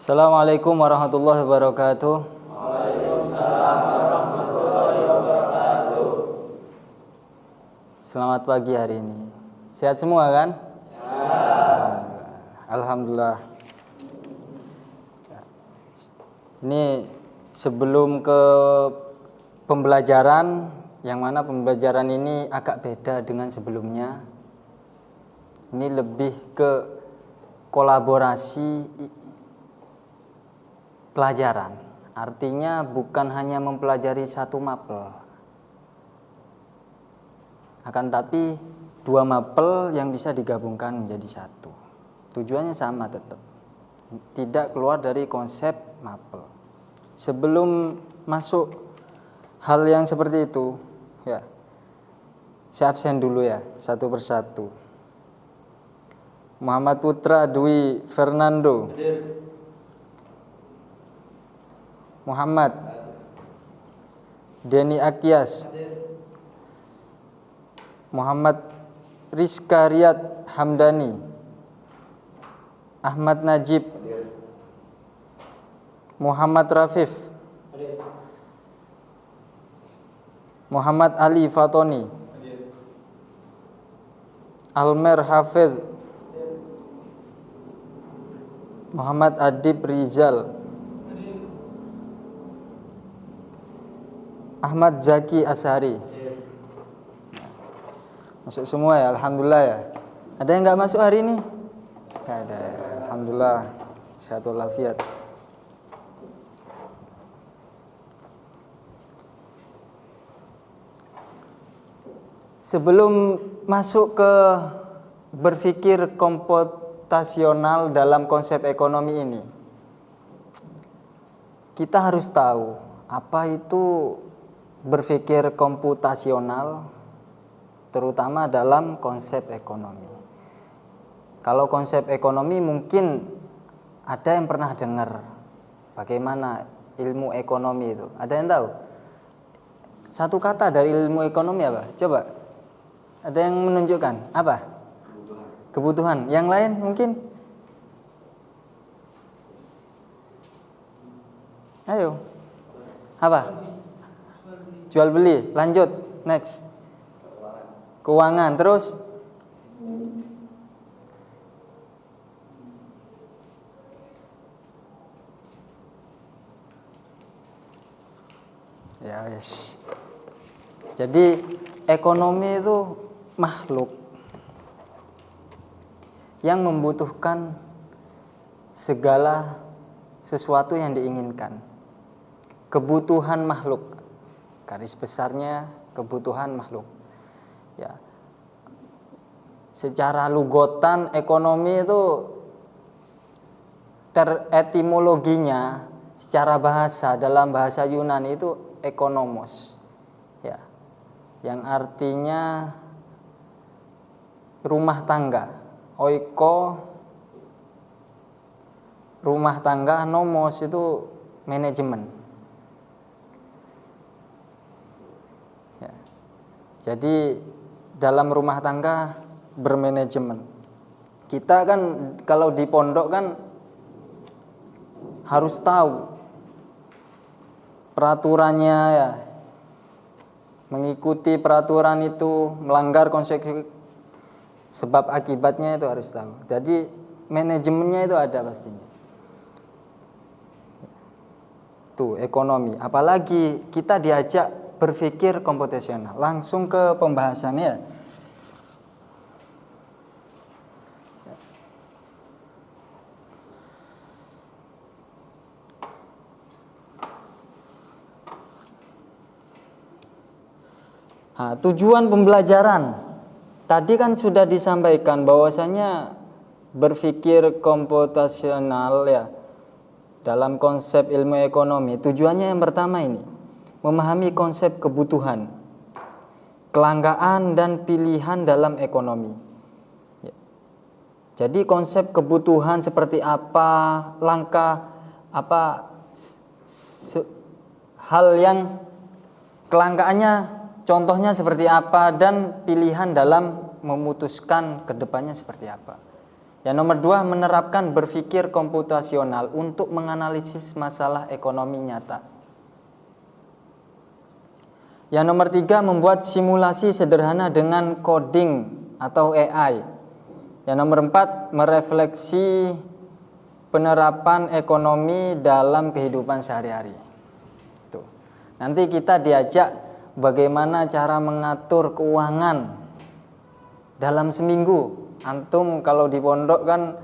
Assalamualaikum warahmatullahi wabarakatuh. Waalaikumsalam warahmatullahi wabarakatuh. Selamat pagi hari ini. Sehat semua kan? Ya. Alhamdulillah. Ini sebelum ke pembelajaran, yang mana pembelajaran ini agak beda dengan sebelumnya. Ini lebih ke kolaborasi pelajaran. Artinya bukan hanya mempelajari satu mapel, akan tapi dua mapel yang bisa digabungkan menjadi satu. Tujuannya sama tetap, tidak keluar dari konsep mapel. Sebelum masuk hal yang seperti itu, ya, saya absen dulu ya, satu persatu. Muhammad Putra Dwi Fernando. Muhammad Denny Akyas. Muhammad Rizka Riyad Hamdani. Ahmad Najib. Muhammad Rafif. Muhammad Ali Fatoni. Almer Hafidh. Muhammad Adib Rizal. Ahmad Zaki Ashari. Masuk semua ya, alhamdulillah ya. Ada yang nggak masuk hari ini? Nggak ada. Alhamdulillah, sehat walafiat. Sebelum masuk ke berpikir komputasional dalam konsep ekonomi ini, kita harus tahu apa itu berpikir komputasional, terutama dalam konsep ekonomi. Kalau konsep ekonomi mungkin ada yang pernah dengar bagaimana ilmu ekonomi itu. Ada yang tahu? Satu kata dari ilmu ekonomi apa? Coba. Ada yang menunjukkan apa? Kebutuhan. Yang lain mungkin? Ayo. Apa? Jual beli. Lanjut. Next. Keuangan. Terus? Ya, yes. Jadi ekonomi itu makhluk yang membutuhkan segala sesuatu yang diinginkan. Kebutuhan makhluk. Garis besarnya kebutuhan makhluk. Ya. Secara lugotan ekonomi itu etimologinya secara bahasa dalam bahasa Yunani itu ekonomos. Ya. Yang artinya rumah tangga. Oiko rumah tangga, nomos itu manajemen. Jadi dalam rumah tangga bermanajemen. Kita kan kalau di pondok kan harus tahu peraturannya ya. Mengikuti peraturan itu, melanggar konsekuensi sebab akibatnya itu harus tahu. Jadi manajemennya itu ada pastinya. Itu ekonomi. Apalagi kita diajak berpikir komputasional. Langsung ke pembahasannya. Nah, tujuan pembelajaran. Tadi kan sudah disampaikan bahwasanya berpikir komputasional ya dalam konsep ilmu ekonomi. Tujuannya yang pertama ini memahami konsep kebutuhan, kelangkaan dan pilihan dalam ekonomi. Ya. Jadi konsep kebutuhan seperti apa, langkah apa, hal yang kelangkaannya, contohnya seperti apa, dan pilihan dalam memutuskan kedepannya seperti apa. Yang nomor 2, menerapkan berpikir komputasional untuk menganalisis masalah ekonomi nyata. Yang nomor 3, membuat simulasi sederhana dengan coding atau AI. Yang nomor 4, merefleksi penerapan ekonomi dalam kehidupan sehari-hari. Tuh. Nanti kita diajak bagaimana cara mengatur keuangan dalam seminggu. Antum kalau di pondok kan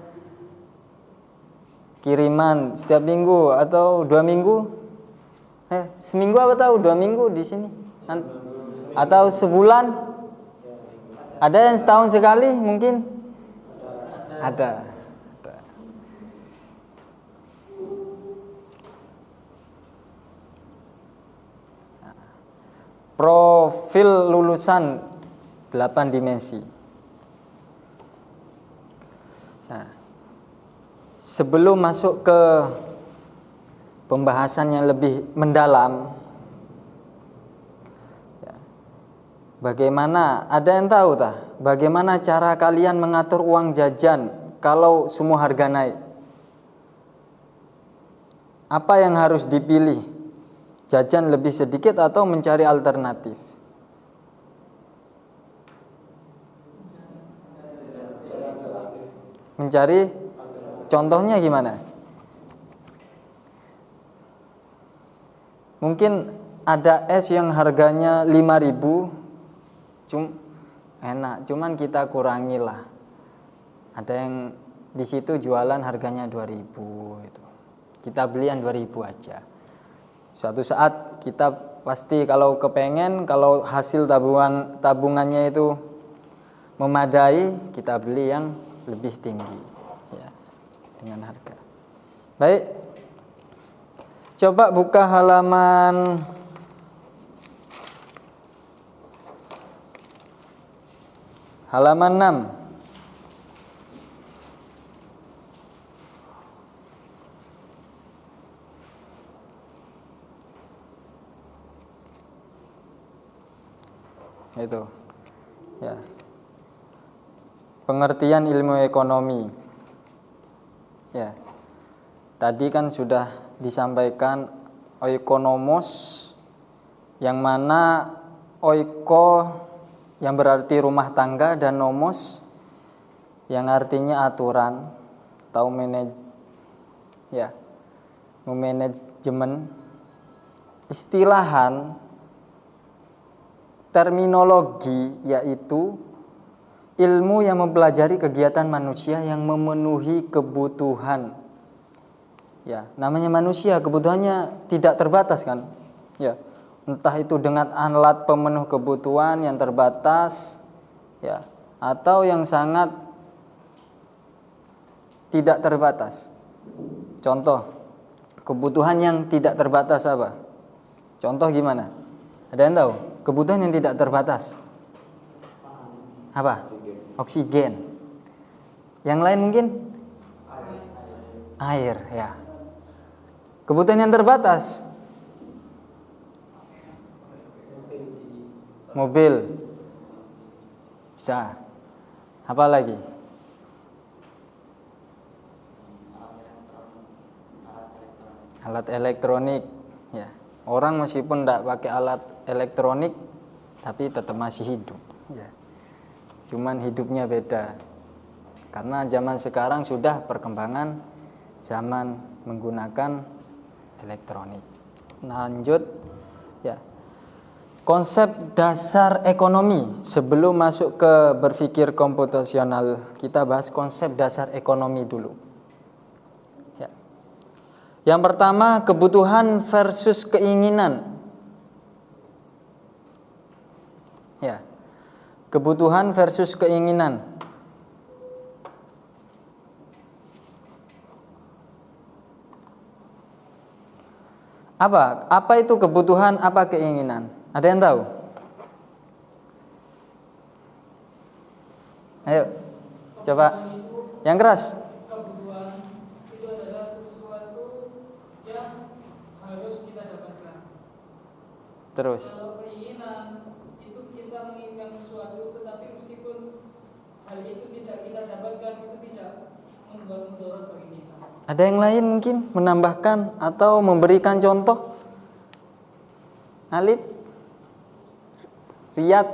kiriman setiap minggu atau 2 minggu? Seminggu apa tahu 2 minggu di sini? Atau sebulan? Ada yang setahun sekali mungkin? Ada. Profil lulusan 8 dimensi. Nah, sebelum masuk ke pembahasan yang lebih mendalam, ya, bagaimana, ada yang tahu tah? Bagaimana cara kalian mengatur uang jajan kalau semua harga naik? Apa yang harus dipilih? Jajan lebih sedikit atau mencari alternatif? Mencari, contohnya gimana? Mungkin ada es yang harganya 5.000, enak, cuman kita kurangilah. Ada yang di situ jualan harganya 2.000 gitu. Kita beli yang 2.000 aja. Suatu saat kita pasti kalau kepengen, kalau hasil tabungannya itu memadai, kita beli yang lebih tinggi, ya, dengan harga. Baik, coba buka halaman halaman 6. Itu, ya. Pengertian ilmu ekonomi. Ya. Tadi kan sudah disampaikan oikonomos, yang mana oiko yang berarti rumah tangga dan nomos yang artinya aturan atau manajemen. Istilahan terminologi yaitu ilmu yang mempelajari kegiatan manusia yang memenuhi kebutuhan. Ya, namanya manusia, kebutuhannya tidak terbatas kan? Ya, entah itu dengan alat pemenuh kebutuhan yang terbatas, ya, atau yang sangat tidak terbatas. Contoh, kebutuhan yang tidak terbatas apa? Contoh gimana? Ada yang tahu? Kebutuhan yang tidak terbatas. Apa? Oksigen. Yang lain mungkin? Air, ya. Kebutuhan yang terbatas. Mobil. Bisa. Apa lagi? Alat elektronik, ya. Orang meskipun tidak pakai alat elektronik tapi tetap masih hidup, ya. Cuman hidupnya beda. Karena zaman sekarang sudah perkembangan zaman menggunakan elektronik. Lanjut, ya. Konsep dasar ekonomi. Sebelum masuk ke berpikir komputasional, kita bahas konsep dasar ekonomi dulu. Ya. Yang pertama, kebutuhan versus keinginan. Ya. Kebutuhan versus keinginan. Apa itu kebutuhan, apa keinginan? Ada yang tahu? Ayo, coba. Yang keras. Kebutuhan itu adalah sesuatu yang harus kita dapatkan. Terus. Kalau keinginan itu kita menginginkan sesuatu, tetapi meskipun hal itu tidak kita dapatkan, itu tidak membuat mudarat bagi kita. Ada yang lain mungkin menambahkan atau memberikan contoh? Alif, Riyad.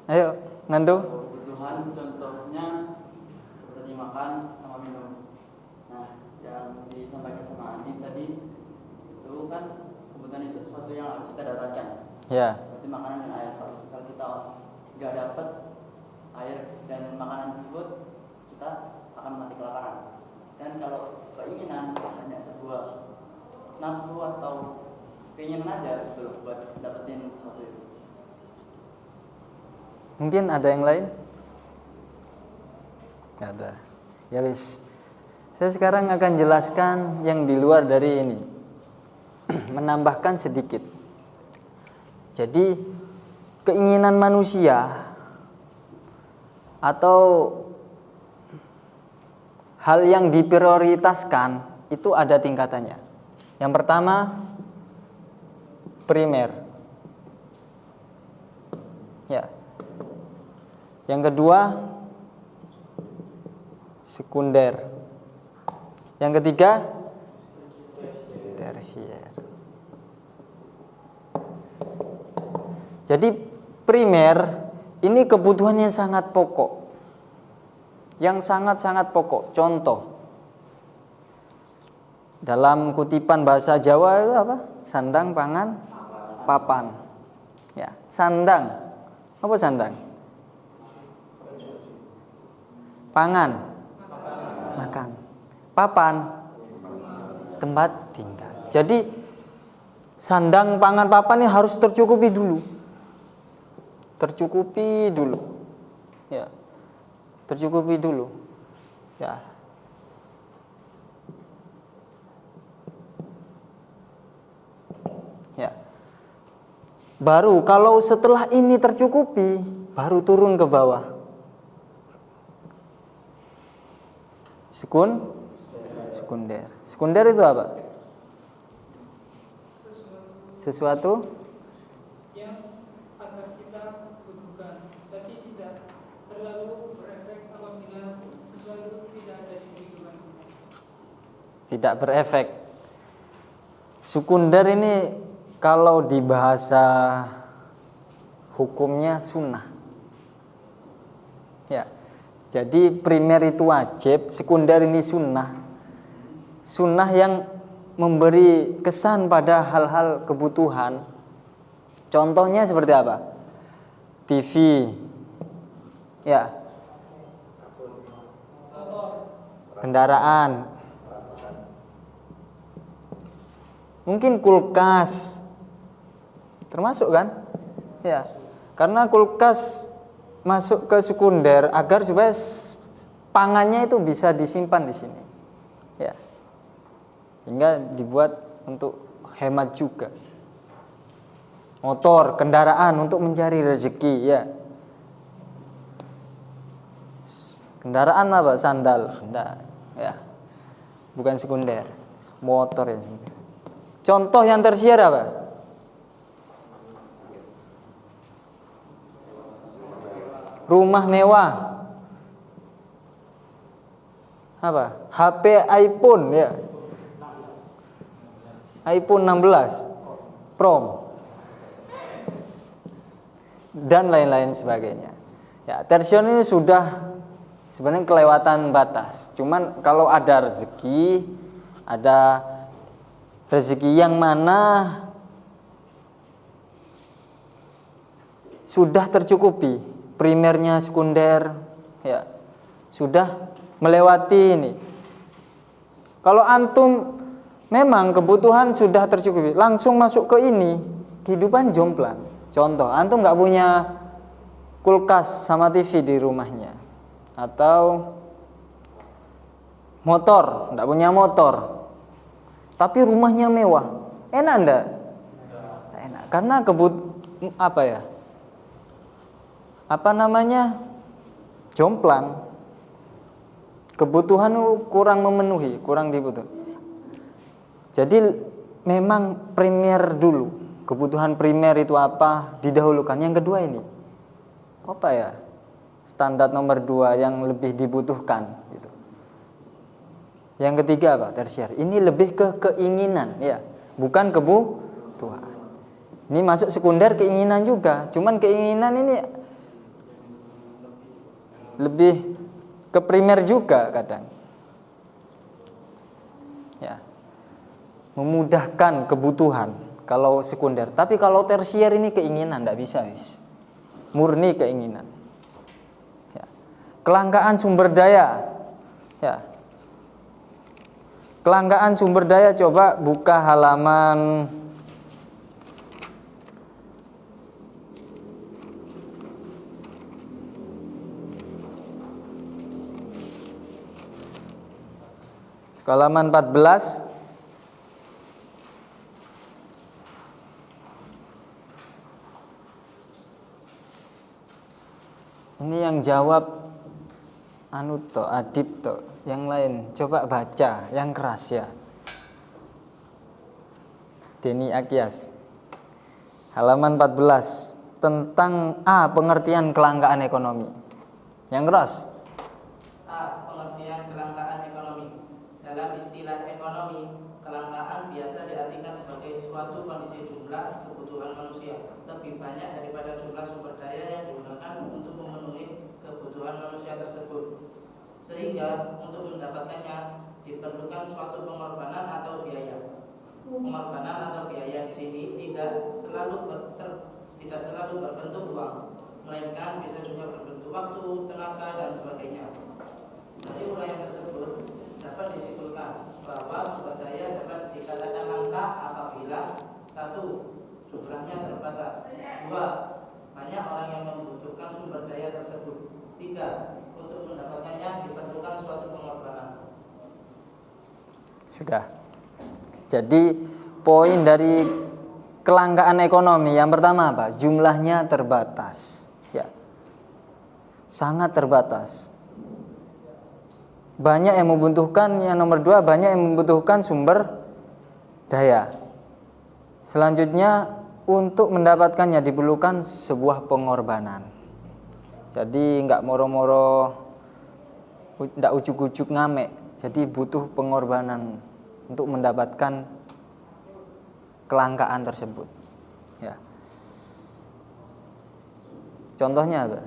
Ayo, Nando. Kebutuhan contohnya seperti makan sama minum. Nah, yang disampaikan sama Andi tadi itu kan kebutuhan itu sesuatu yang harus kita dapatkan. Ya. Seperti makanan dan air. Kalau misal kita nggak dapat air dan makanan tersebut, kita akan mati kelaparan. Dan kalau keinginan hanya sebuah nafsu atau keinginan aja gitu loh buat dapetin sesuatu itu. Mungkin ada yang lain? Nggak ada. Ya wis. Saya sekarang akan jelaskan yang di luar dari ini. Menambahkan sedikit. Jadi keinginan manusia atau hal yang diprioritaskan itu ada tingkatannya. Yang pertama primer. Ya. Yang kedua sekunder. Yang ketiga tersier. Jadi primer ini kebutuhan yang sangat pokok. Yang sangat-sangat pokok. Contoh dalam kutipan bahasa Jawa itu apa? Sandang, pangan, papan. Ya, sandang. Apa sandang? Pangan, makan. Papan, tempat tinggal. Jadi sandang, pangan, papan ini harus tercukupi dulu. Tercukupi dulu. Ya. Tercukupi dulu. Ya. Ya. Baru kalau setelah ini tercukupi, baru turun ke bawah. Sekunder. Sekunder itu apa? Sesuatu yang agar kita butuhkan, tapi tidak terlalu berefek apabila sesuatu tidak ada di kehidupan kita. tidak berefek. Sekunder ini kalau di bahasa hukumnya sunnah. Ya. Jadi primer itu wajib, sekunder ini sunnah. Sunnah yang memberi kesan pada hal-hal kebutuhan. Contohnya seperti apa? TV. Ya. Kendaraan. Mungkin kulkas. Termasuk kan? Ya. Karena kulkas masuk ke sekunder agar supaya pangannya itu bisa disimpan di sini. Ya. Hingga dibuat untuk hemat juga. Motor, kendaraan untuk mencari rezeki, ya. Kendaraan apa? Sandal. Enggak, ya. Bukan sekunder. Motor yang sekunder. Contoh yang tersier apa? Rumah mewah. Apa? HP iPhone, ya. iPhone 16 Pro dan lain-lain sebagainya. Ya, tersier ini sudah sebenarnya kelewatan batas. Cuman kalau ada rezeki yang mana sudah tercukupi, primernya, sekunder, ya, sudah melewati ini. Kalau antum memang kebutuhan sudah tercukupi, langsung masuk ke ini, kehidupan jomplang. Contoh, antum nggak punya kulkas sama TV di rumahnya, atau motor, nggak punya motor, tapi rumahnya mewah, enak ndak? Enak, karena jomplang, kebutuhan kurang memenuhi, kurang dibutuhkan. Jadi memang primer dulu, kebutuhan primer itu apa didahulukan. Yang kedua ini apa ya? Standar nomor 2 yang lebih dibutuhkan gitu. Yang ketiga apa? Tersier. Ini lebih ke keinginan ya, bukan kebutuhan. Ini masuk sekunder keinginan juga, cuman keinginan ini lebih ke primer juga kadang. Ya. Memudahkan kebutuhan kalau sekunder. Tapi kalau tersier ini keinginan, enggak bisa, wis. Murni keinginan. Ya. Kelangkaan sumber daya. Ya. Kelangkaan sumber daya, coba buka halaman halaman 14. Ini yang jawab Adib to. Yang lain coba baca yang keras ya. Deni Akyas. Halaman 14 tentang pengertian kelangkaan ekonomi. Yang keras. Pengertian kelangkaan ekonomi. Dalam istilah ekonomi, kelangkaan biasa diartikan sebagai suatu kondisi jumlah kebutuhan manusia lebih banyak daripada jumlah sumber daya yang digunakan untuk memenuhi kebutuhan manusia tersebut, sehingga untuk mendapatkannya diperlukan suatu pengorbanan atau biaya. Pengorbanan atau biaya di sini tidak selalu berbentuk uang, melainkan bisa juga berbentuk waktu, tenaga, dan sebagainya. Dari uraian tersebut dapat disimpulkan bahwa sumber daya dapat dikatakan langka apabila 1. Jumlahnya terbatas. 2. Banyak orang yang membutuhkan sumber daya tersebut. 3. Untuk mendapatkannya diperlukan suatu pengorbanan. Sudah. Jadi poin dari kelangkaan ekonomi yang pertama apa? Jumlahnya terbatas. Ya. Sangat terbatas. Banyak yang membutuhkan, yang nomor 2 banyak yang membutuhkan sumber daya. Selanjutnya untuk mendapatkannya diperlukan sebuah pengorbanan. Jadi enggak moro-moro, enggak ujuk-ujuk ngamek. Jadi butuh pengorbanan untuk mendapatkan kelangkaan tersebut. Ya. Contohnya apa?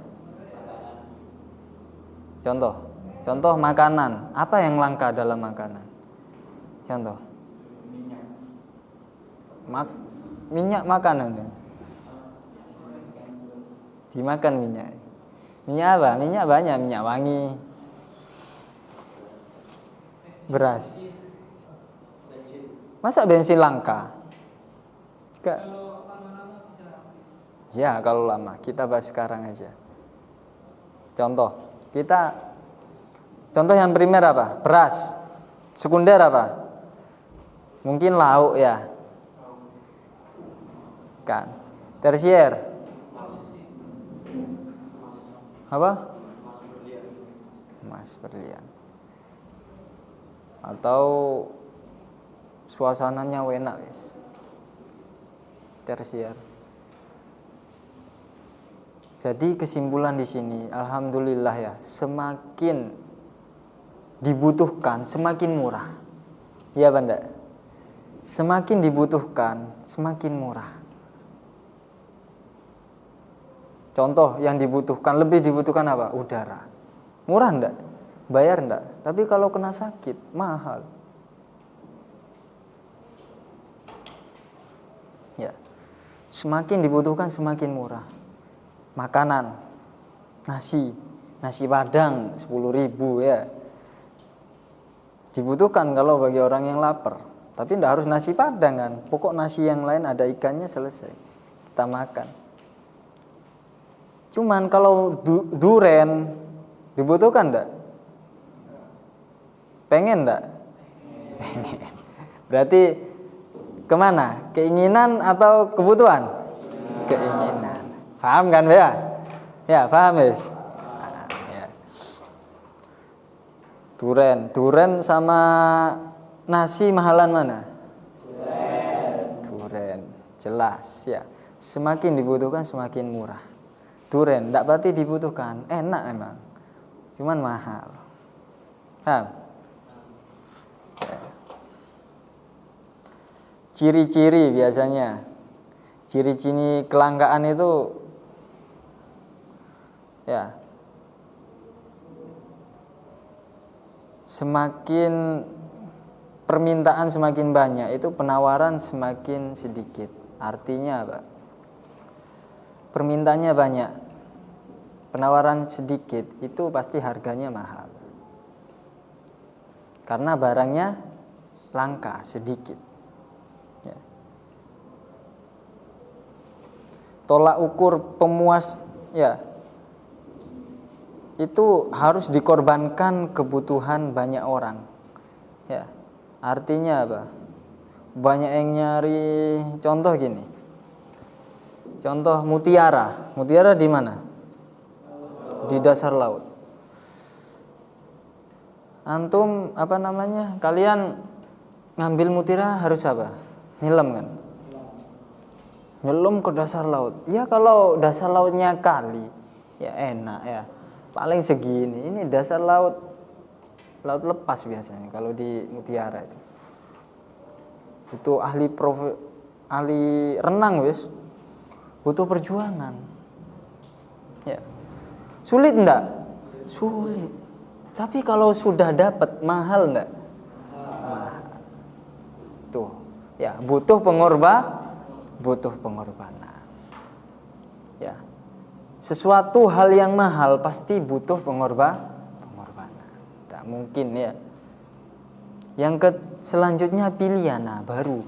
Contoh makanan. Apa yang langka dalam makanan? Contoh. Minyak makanan. Dimakan minyak. Minyak apa? Minyak banyak, minyak wangi. Beras. Masa bensin langka? Enggak. Kalau lama-lama bisa habis. Ya, kalau lama. Kita bahas sekarang aja. Contoh yang primer apa? Beras. Sekunder apa? Mungkin lauk ya. Kan. Tersier. Apa? Emas berlian. Atau suasananya enak, guys. Tersier. Jadi kesimpulan di sini, alhamdulillah ya, semakin dibutuhkan semakin murah. Iya, Banda. Semakin dibutuhkan semakin murah. Contoh yang dibutuhkan, lebih dibutuhkan apa? Udara. Murah enggak? Bayar enggak? Tapi kalau kena sakit, mahal. Ya. Semakin dibutuhkan semakin murah. Makanan, nasi padang 10.000 ya. Dibutuhkan kalau bagi orang yang lapar. Tapi tidak harus nasi padang kan. Pokok nasi yang lain ada ikannya selesai. Kita makan. Cuman kalau duren dibutuhkan enggak? Pengen enggak? Pengen. Berarti kemana? Keinginan atau kebutuhan? Keinginan. Paham kan ya? Ya, paham guys. Duren sama nasi mahalan mana? Duren. Jelas ya. Semakin dibutuhkan semakin murah. Duren, enggak berarti dibutuhkan, enak emang, cuman mahal. Paham? Ya. Ciri-ciri biasanya, ciri-ciri kelangkaan itu ya semakin permintaan semakin banyak, itu penawaran semakin sedikit. Artinya apa? Permintaannya banyak, penawaran sedikit, itu pasti harganya mahal. Karena barangnya langka, sedikit. Ya. Tolak ukur pemuas, ya, itu harus dikorbankan kebutuhan banyak orang. Ya. Artinya apa? Banyak yang nyari, contoh gini. Contoh mutiara. Mutiara di mana? Di dasar laut. Antum kalian ngambil mutiara harus apa? Nyelam kan? Nyelam ke dasar laut. Ya kalau dasar lautnya kali, ya enak ya. Paling segini. Ini dasar laut lepas biasanya kalau di mutiara itu. Itu ahli renang wis. Butuh perjuangan. Ya. Sulit enggak? Sulit. Tapi kalau sudah dapat mahal enggak? Mahal. Tuh, ya, butuh pengorbanan. Ya. Sesuatu hal yang mahal pasti butuh pengorbanan. Enggak mungkin ya. Yang selanjutnya pilihan, nah baru.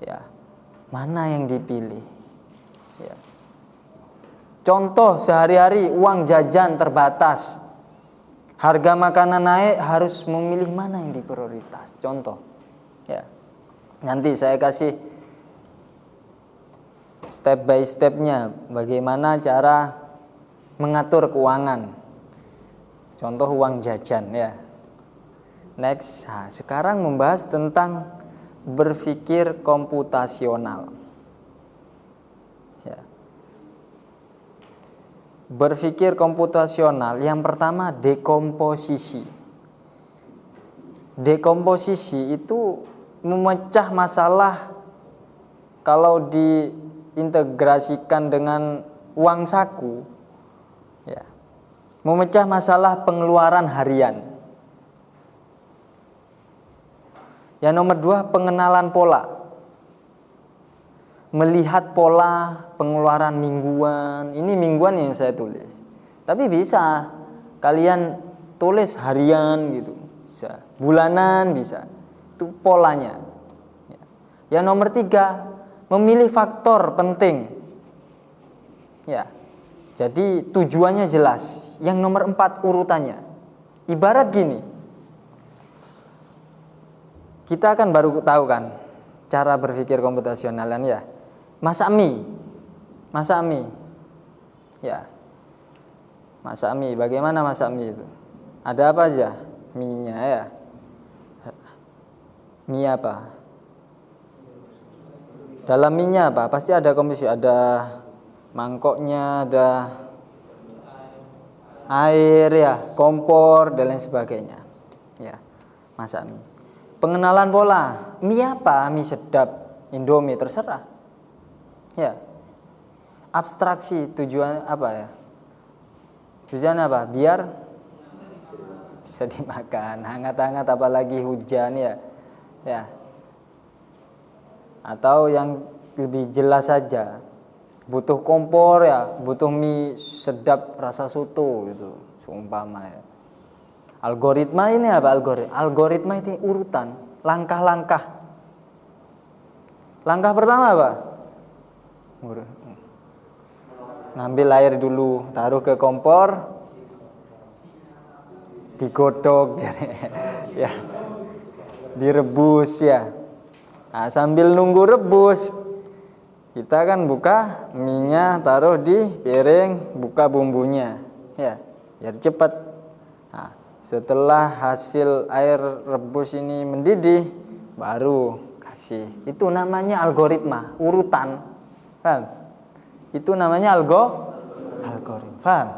Ya. Mana yang dipilih? Ya. Contoh sehari-hari uang jajan terbatas, harga makanan naik, harus memilih mana yang diprioritas. Contoh, ya. Nanti saya kasih step by stepnya bagaimana cara mengatur keuangan. Contoh uang jajan ya. Next, sekarang membahas tentang berpikir komputasional. Ya. Berpikir komputasional, yang pertama dekomposisi. Dekomposisi itu memecah masalah kalau diintegrasikan dengan uang saku, ya, memecah masalah pengeluaran harian. Yang nomor 2, pengenalan pola. Melihat pola pengeluaran mingguan. Ini mingguan yang saya tulis. Tapi bisa kalian tulis harian gitu, bisa. Bulanan bisa. Itu polanya. Yang nomor 3, memilih faktor penting. Ya. Jadi tujuannya jelas. Yang nomor 4, urutannya. Ibarat gini. Kita kan baru tahu kan cara berpikir komputasionalan ya. Masak mie. Ya. Masak mie, bagaimana masak mie itu? Ada apa aja mie-nya ya? Mie apa? Dalam mie-nya apa? Pasti ada komposisi, ada mangkoknya, ada air ya, kompor dan lain sebagainya. Ya. Masak mie. Pengenalan pola, mie apa? Mie sedap, Indomie, terserah. Ya. Abstraksi, tujuan apa ya? Tujuan apa? Biar bisa dimakan, hangat-hangat apalagi hujan ya. Ya. Atau yang lebih jelas saja, butuh kompor ya, butuh mie sedap rasa soto gitu, seumpama ya. Algoritma ini apa? Algoritma itu urutan, langkah-langkah. Langkah pertama apa? Ngambil air dulu, taruh ke kompor, digodok, ya, direbus ya. Nah, sambil nunggu rebus, kita kan buka mie-nya, taruh di piring, buka bumbunya, ya, biar cepat. Nah, setelah hasil air rebus ini mendidih, baru kasih. Itu namanya algoritma, urutan. Paham? Itu namanya algoritma. Paham?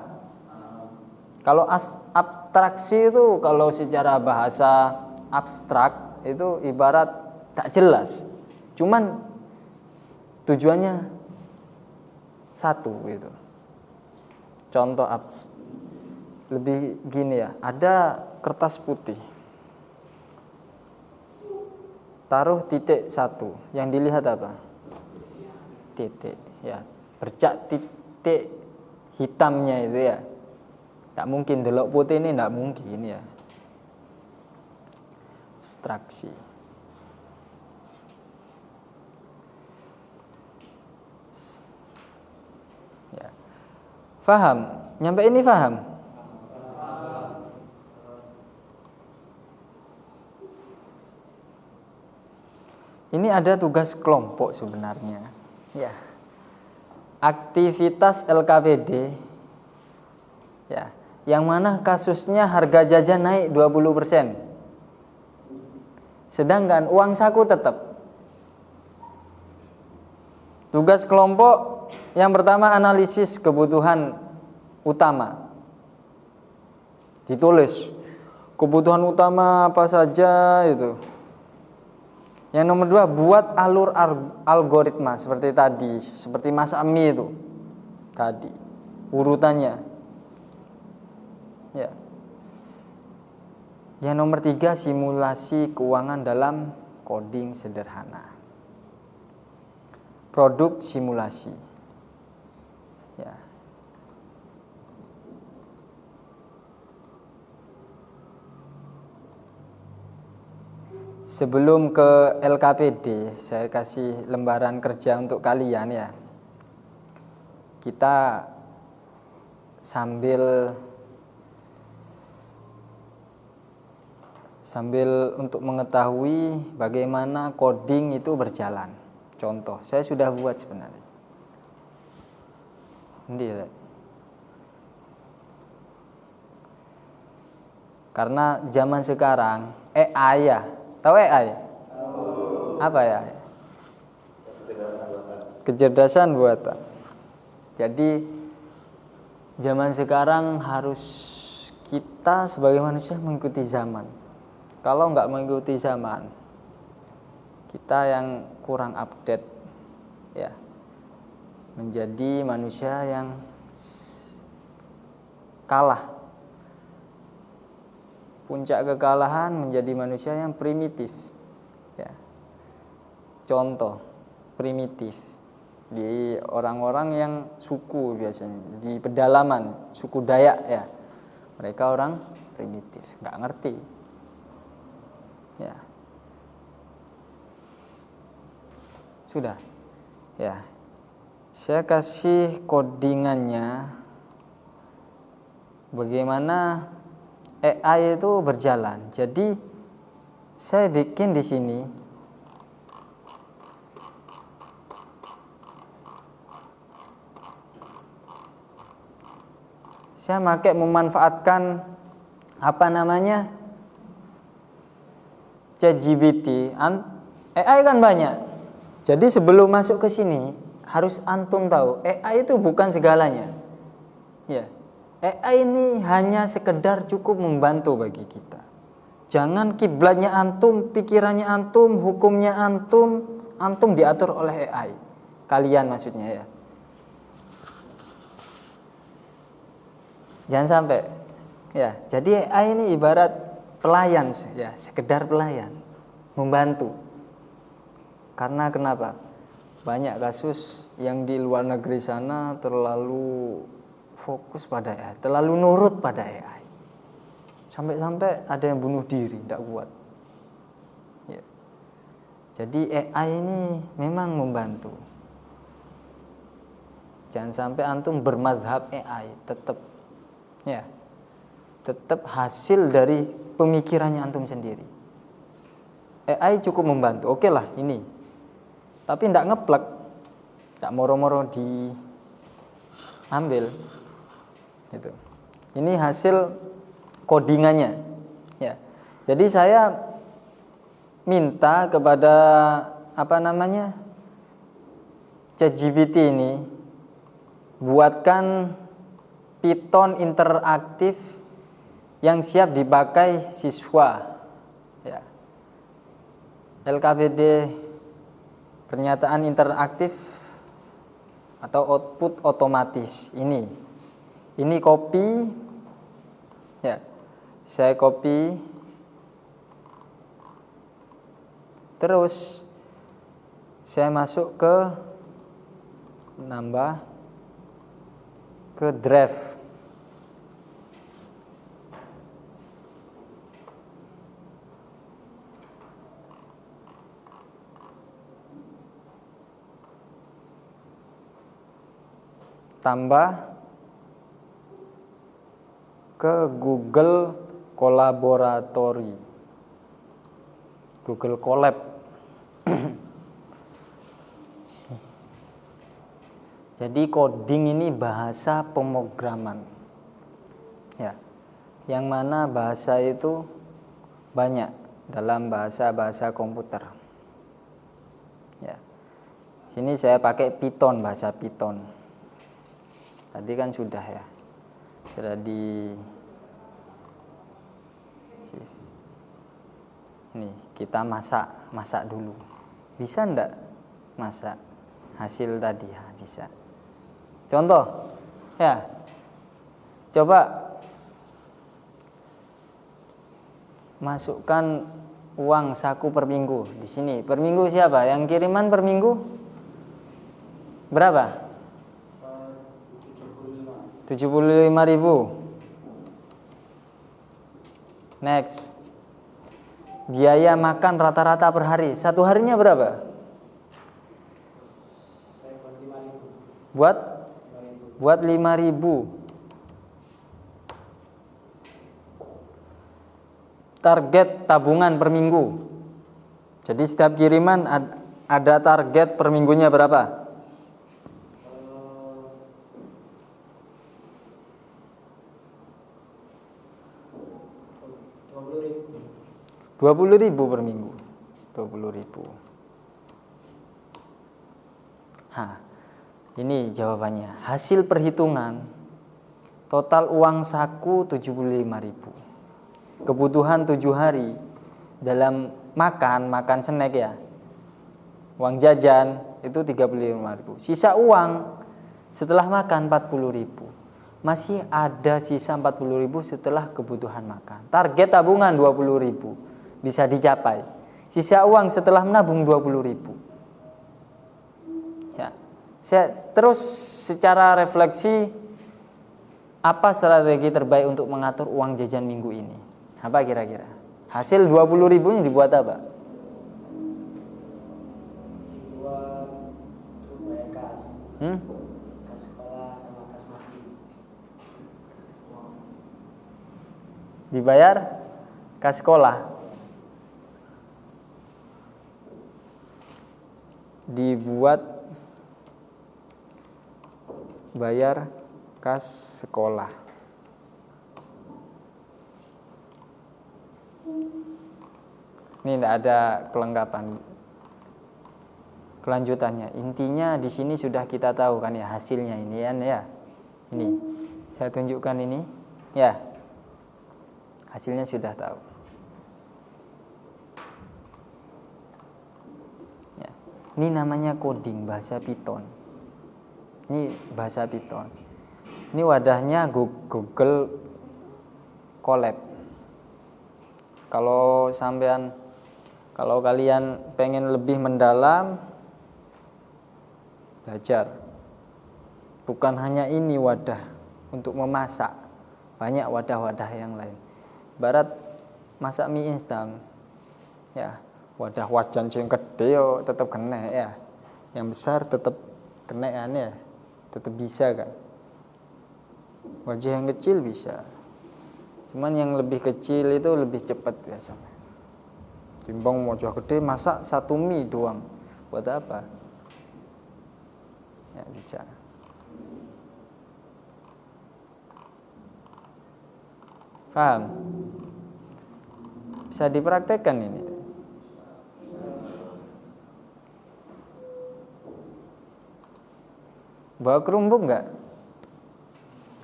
Kalau abstraksi itu kalau secara bahasa abstrak itu ibarat tak jelas. Cuman tujuannya satu gitu. Contoh lebih gini ya, ada kertas putih. Taruh titik satu, yang dilihat apa? Titik, ya. Bercak titik hitamnya itu ya. Tak mungkin delok putih ini, tak mungkin ya. Abstraksi. Ya. Faham? Nyampe ini faham? Ini ada tugas kelompok sebenarnya. Ya. Aktivitas LKPD. Ya, yang mana kasusnya harga jajan naik 20%. Sedangkan uang saku tetap. Tugas kelompok yang pertama analisis kebutuhan utama. Ditulis kebutuhan utama apa saja itu. Yang nomor 2, buat alur algoritma seperti tadi, seperti Mas Ami itu tadi, urutannya. Ya. Yang nomor 3, simulasi keuangan dalam coding sederhana. Produk simulasi. Ya. Sebelum ke LKPD, saya kasih lembaran kerja untuk kalian ya. Kita sambil untuk mengetahui bagaimana coding itu berjalan. Contoh, saya sudah buat sebenarnya. Ini lihat. Karena zaman sekarang AI ya. Tahu AI? Apa ya? Kecerdasan buatan. Jadi zaman sekarang harus kita sebagai manusia mengikuti zaman. Kalau nggak mengikuti zaman, kita yang kurang update, ya, menjadi manusia yang kalah. Puncak kekalahan menjadi manusia yang primitif. Ya. Contoh primitif di orang-orang yang suku biasanya di pedalaman suku Dayak ya, mereka orang primitif, nggak ngerti. Ya. Sudah. Ya. Saya kasih codingannya bagaimana AI itu berjalan. Jadi saya bikin di sini saya memanfaatkan apa namanya ChatGPT. AI kan banyak. Jadi sebelum masuk ke sini harus antum tahu AI itu bukan segalanya. Ya. AI ini hanya sekedar cukup membantu bagi kita. Jangan kiblatnya antum, pikirannya antum, hukumnya antum diatur oleh AI. Kalian maksudnya ya. Jangan sampai. Ya, jadi AI ini ibarat pelayan ya, sekedar pelayan, membantu. Karena kenapa? Banyak kasus yang di luar negeri sana terlalu fokus pada AI, terlalu nurut pada AI. Sampai-sampai ada yang bunuh diri, tidak kuat. Ya. Jadi AI ini memang membantu. Jangan sampai antum bermazhab AI, tetap hasil dari pemikirannya antum sendiri. AI cukup membantu, oke lah ini. Tapi tidak ngeplek, tidak moro-moro diambil. Gitu. Ini hasil codingannya. Ya. Jadi saya minta kepada ChatGPT ini buatkan Python interaktif yang siap dipakai siswa. Ya. LKPD pernyataan interaktif atau output otomatis ini copy, ya, saya copy, terus saya masuk ke nambah ke drive. Tambah ke Google Collaboratory, Google Colab. Jadi coding ini bahasa pemrograman, ya, yang mana bahasa itu banyak dalam bahasa komputer. Ya, sini saya pakai Python, bahasa Python. Tadi kan sudah ya, sudah di nih kita masak dulu. Bisa enggak masak hasil tadi? Ya, bisa. Contoh, ya, coba masukkan uang saku per minggu di sini. Per minggu siapa? Yang kiriman per minggu berapa? 75.000. Next. Biaya makan rata-rata per hari. Satu harinya berapa? Buat 5.000. Target tabungan per minggu. Jadi setiap kiriman ada target per minggunya berapa? 20.000 per minggu. 20.000. Ini jawabannya. Hasil perhitungan total uang saku 75.000. Kebutuhan 7 hari dalam makan snack ya. Uang jajan itu 35.000. Sisa uang setelah makan 40.000. Masih ada sisa 40.000 setelah kebutuhan makan. Target tabungan 20.000 bisa dicapai. Sisa uang setelah menabung 20.000. Ya. Saya terus secara refleksi, apa strategi terbaik untuk mengatur uang jajan minggu ini? Apa kira-kira? Hasil 20.000-nya dibuat apa? Dibuat untuk bayar kas. Kas sekolah sama kas mati. Dibayar kas sekolah. Dibuat bayar kas sekolah. Ini tidak ada kelengkapan kelanjutannya. Intinya di sini sudah kita tahu kan ya hasilnya ini kan ya. Ini saya tunjukkan ini ya. Hasilnya sudah tahu. Ya. Ini namanya coding bahasa Python. Ini bahasa Python. Ini wadahnya Google Colab. Kalau kalian pengen lebih mendalam belajar, bukan hanya ini wadah untuk memasak, banyak wadah-wadah yang lain. Barat masak mie instan, ya wadah wajan yang gede yo tetap kena ya, yang besar tetap kena ya, tetap bisa kan. Wajah yang kecil bisa, cuman yang lebih kecil itu lebih cepat biasanya. Timbang wajah gede masak satu mie doang, buat apa? Ya bisa. Paham? Bisa dipraktekkan ini. Bawa kerumbuk enggak?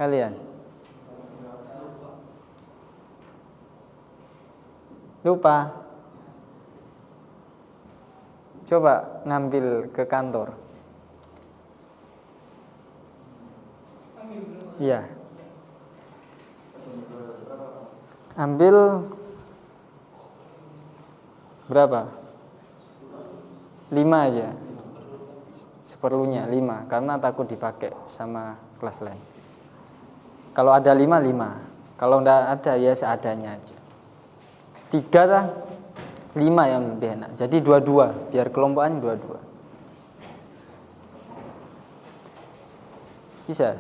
Kalian? Lupa. Coba ngambil ke kantor. Iya. Ambil berapa? 5 aja. Seperlunya 5 karena takut dipakai sama kelas lain. Kalau ada 5, 5. Kalau enggak ada ya seadanya aja. 3 lah, 5 yang lebih enak. Jadi 22, biar kelompokan 22. Bisa?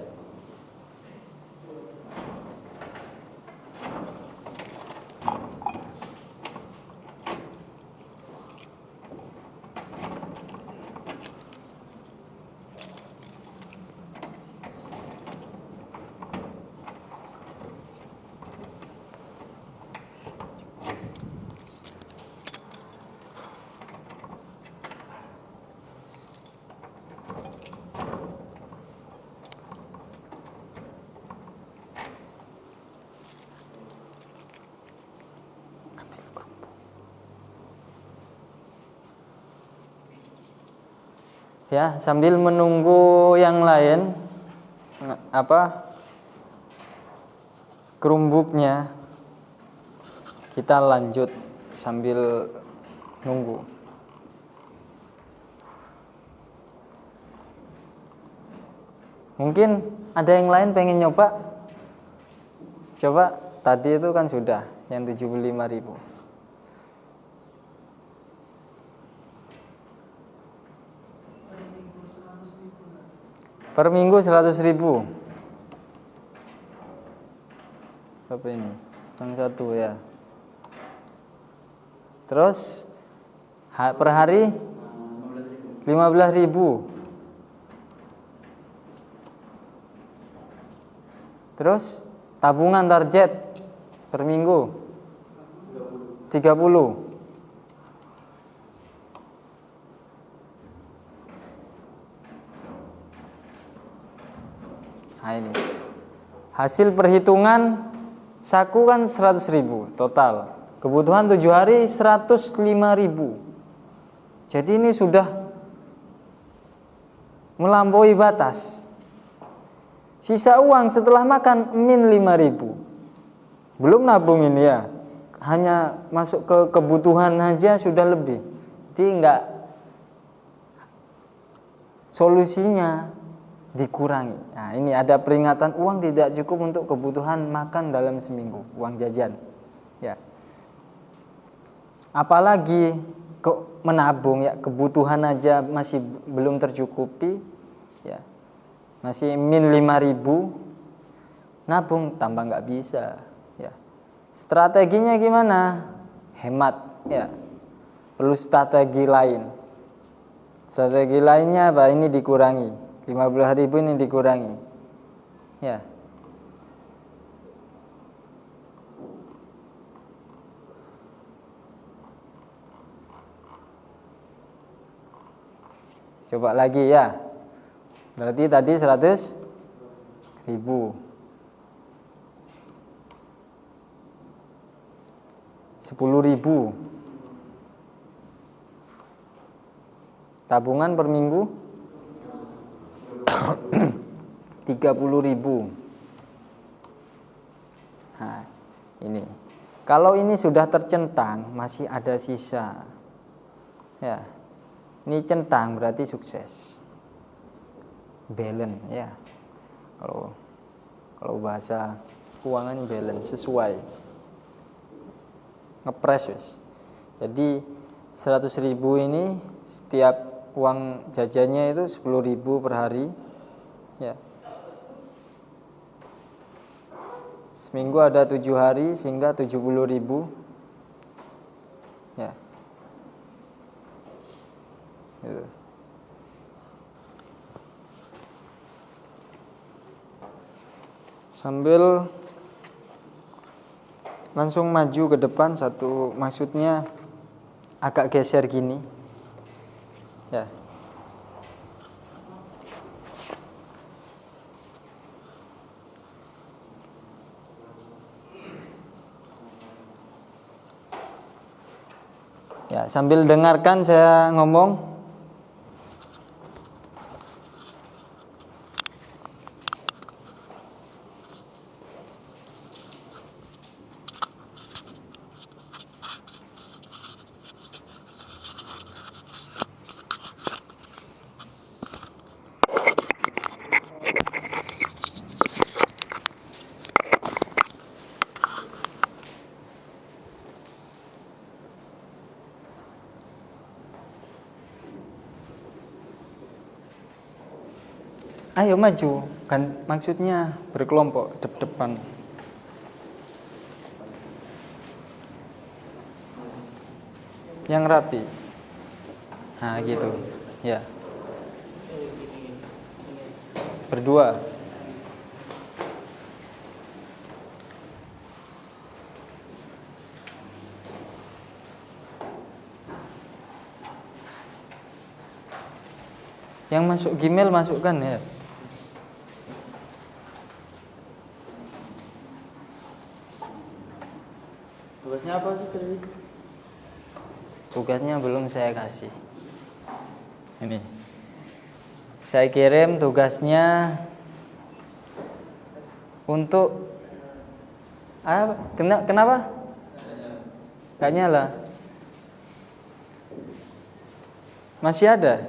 Ya, sambil menunggu yang lain kerumbuknya, kita lanjut sambil nunggu. Mungkin ada yang lain pengen nyoba? Coba, tadi itu kan sudah yang 75.000. Per minggu 100.000. Berapa ini? Yang 1 ya. Terus per hari 15.000. Terus tabungan target per minggu 30. Nah ini hasil perhitungan saku kan 100.000 total. Kebutuhan 7 hari 105.000. Jadi ini sudah melampaui batas. Sisa uang setelah makan min 5.000. Belum nabung ini ya. Hanya masuk ke kebutuhan aja sudah lebih. Jadi enggak, solusinya dikurangi. Nah, ini ada peringatan uang tidak cukup untuk kebutuhan makan dalam seminggu, uang jajan. Ya. Apalagi menabung ya, kebutuhan aja masih belum tercukupi, ya. Masih min 5.000. Nabung tambah nggak bisa, ya. Strateginya gimana? Hemat, ya. Perlu strategi lain. Strategi lainnya apa? Ini dikurangi. 15.000 ini dikurangi. Ya. Coba lagi ya. Berarti tadi 100.000. 10.000. Tabungan per minggu 30.000. Nah, ini. Kalau ini sudah tercentang, masih ada sisa. Ya. Ini centang berarti sukses. Balance ya. Kalau bahasa keuangan balance, sesuai. Ngepres wis. Jadi 100.000 ini setiap uang jajannya itu 10.000 per hari. Ya. Seminggu ada 7 hari sehingga 70.000. Ya. Gitu. Sambil langsung maju ke depan satu, maksudnya agak geser gini. Ya. Ya, sambil dengarkan saya ngomong. Ayo maju, kan maksudnya berkelompok depan. Yang rapi. Nah, gitu. Ya. Berdua. Yang masuk Gmail masukkan ya. Tugasnya apa sih tadi? Tugasnya belum saya kasih. Ini. Saya kirim tugasnya untuk kenapa? Gak nyala. Masih ada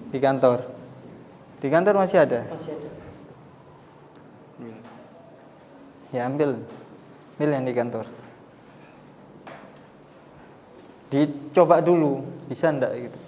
di kantor. Di kantor masih ada. Masih ada. Ya ambil yang di kantor. Dicoba dulu, bisa enggak gitu.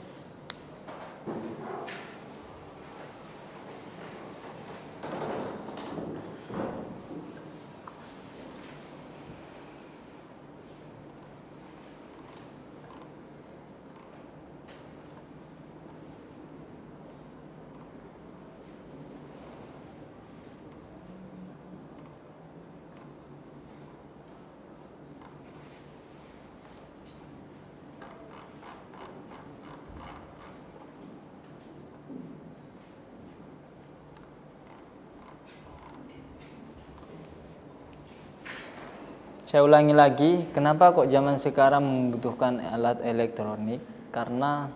Saya ulangi lagi, kenapa kok zaman sekarang membutuhkan alat elektronik? Karena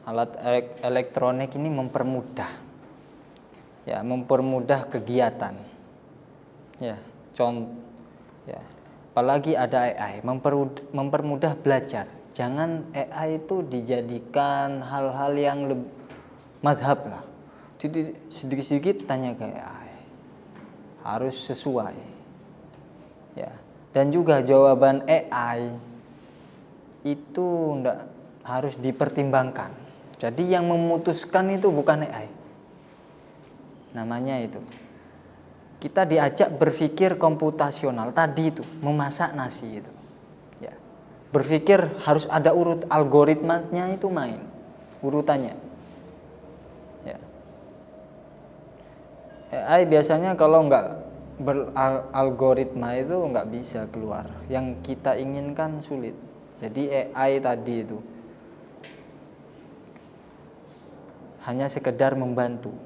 alat elektronik ini mempermudah, ya, mempermudah kegiatan, ya, apalagi ada AI, mempermudah belajar. Jangan AI itu dijadikan hal-hal yang mazhab lah. Sedikit-sedikit tanya ke AI, harus sesuai. Ya, dan juga jawaban AI itu enggak harus dipertimbangkan. Jadi yang memutuskan itu bukan AI. Namanya itu. Kita diajak berpikir komputasional tadi itu, memasak nasi itu. Ya. Berpikir harus ada urut algoritmanya itu main. Urutannya. Ya. AI biasanya kalau enggak beralgoritma itu nggak bisa keluar. Yang kita inginkan sulit. Jadi AI tadi itu hanya sekedar membantu.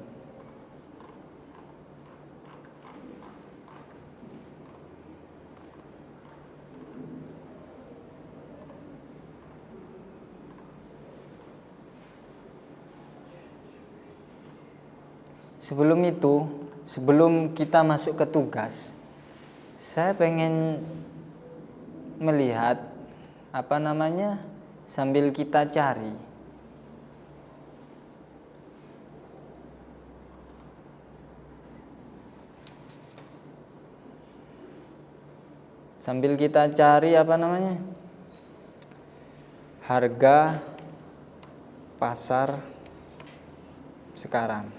Sebelum itu, sebelum kita masuk ke tugas, saya pengen melihat sambil kita cari. Sambil kita cari harga pasar sekarang.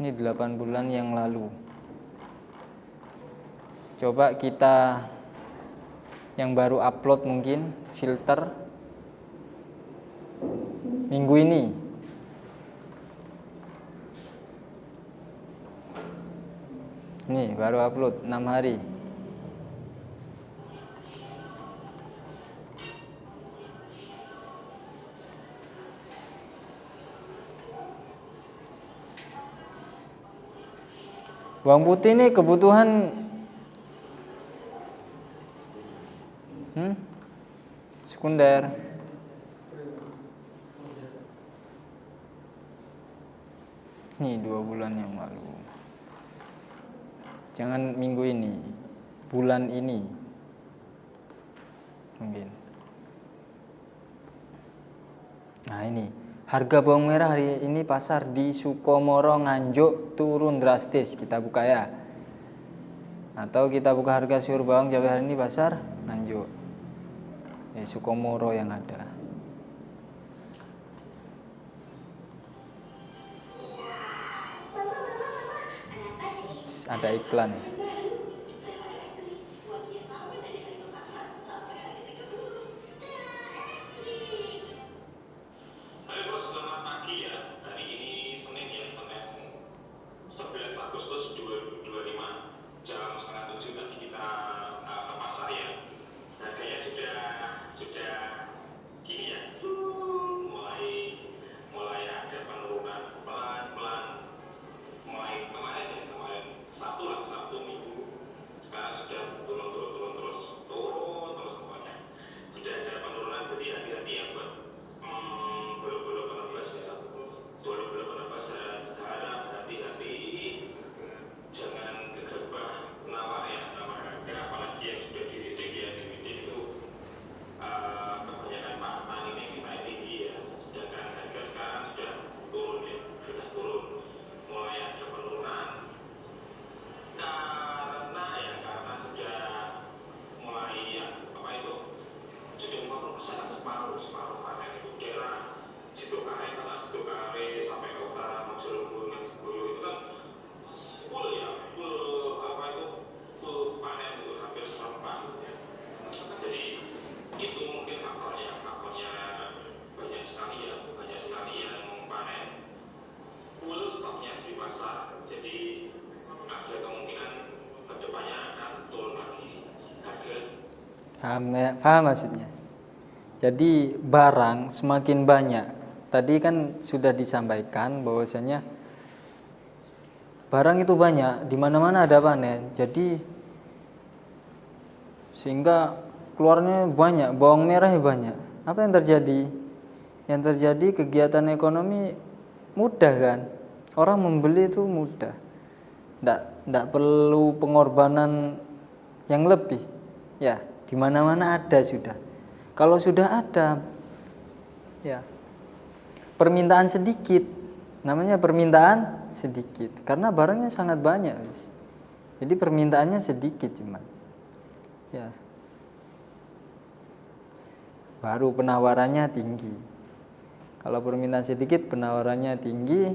Ini 8 bulan yang lalu. Coba kita yang baru upload mungkin filter minggu ini. Ini baru upload 6 hari. Bawang putih ini kebutuhan sekunder. Nih 2 bulan yang lalu. Jangan minggu ini, bulan ini mungkin. Nah ini harga bawang merah hari ini pasar di Sukomoro Nganjuk turun drastis. Kita buka ya. Atau kita buka harga sayur bawang cabai hari ini pasar Nganjuk. Sukomoro yang ada. Ada iklan. Paham maksudnya? Jadi barang semakin banyak. Tadi kan sudah disampaikan bahwasanya barang itu banyak, di mana-mana ada panen. Jadi sehingga keluarnya banyak, bawang merahnya banyak. Apa yang terjadi? Yang terjadi kegiatan ekonomi mudah kan? Orang membeli itu mudah. Nggak perlu pengorbanan yang lebih. Ya, di mana-mana ada sudah. Kalau sudah ada, ya permintaan sedikit, namanya permintaan sedikit, karena barangnya sangat banyak, guys. Jadi permintaannya sedikit cuman, ya. Baru penawarannya tinggi. Kalau permintaan sedikit, penawarannya tinggi.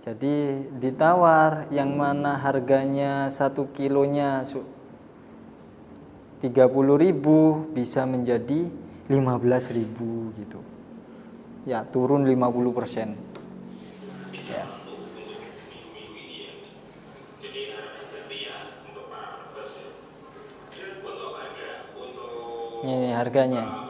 Jadi ditawar yang mana harganya 1 kilonya 30.000 bisa menjadi 15.000 gitu. Ya, turun 50%. Ya. Ini harganya.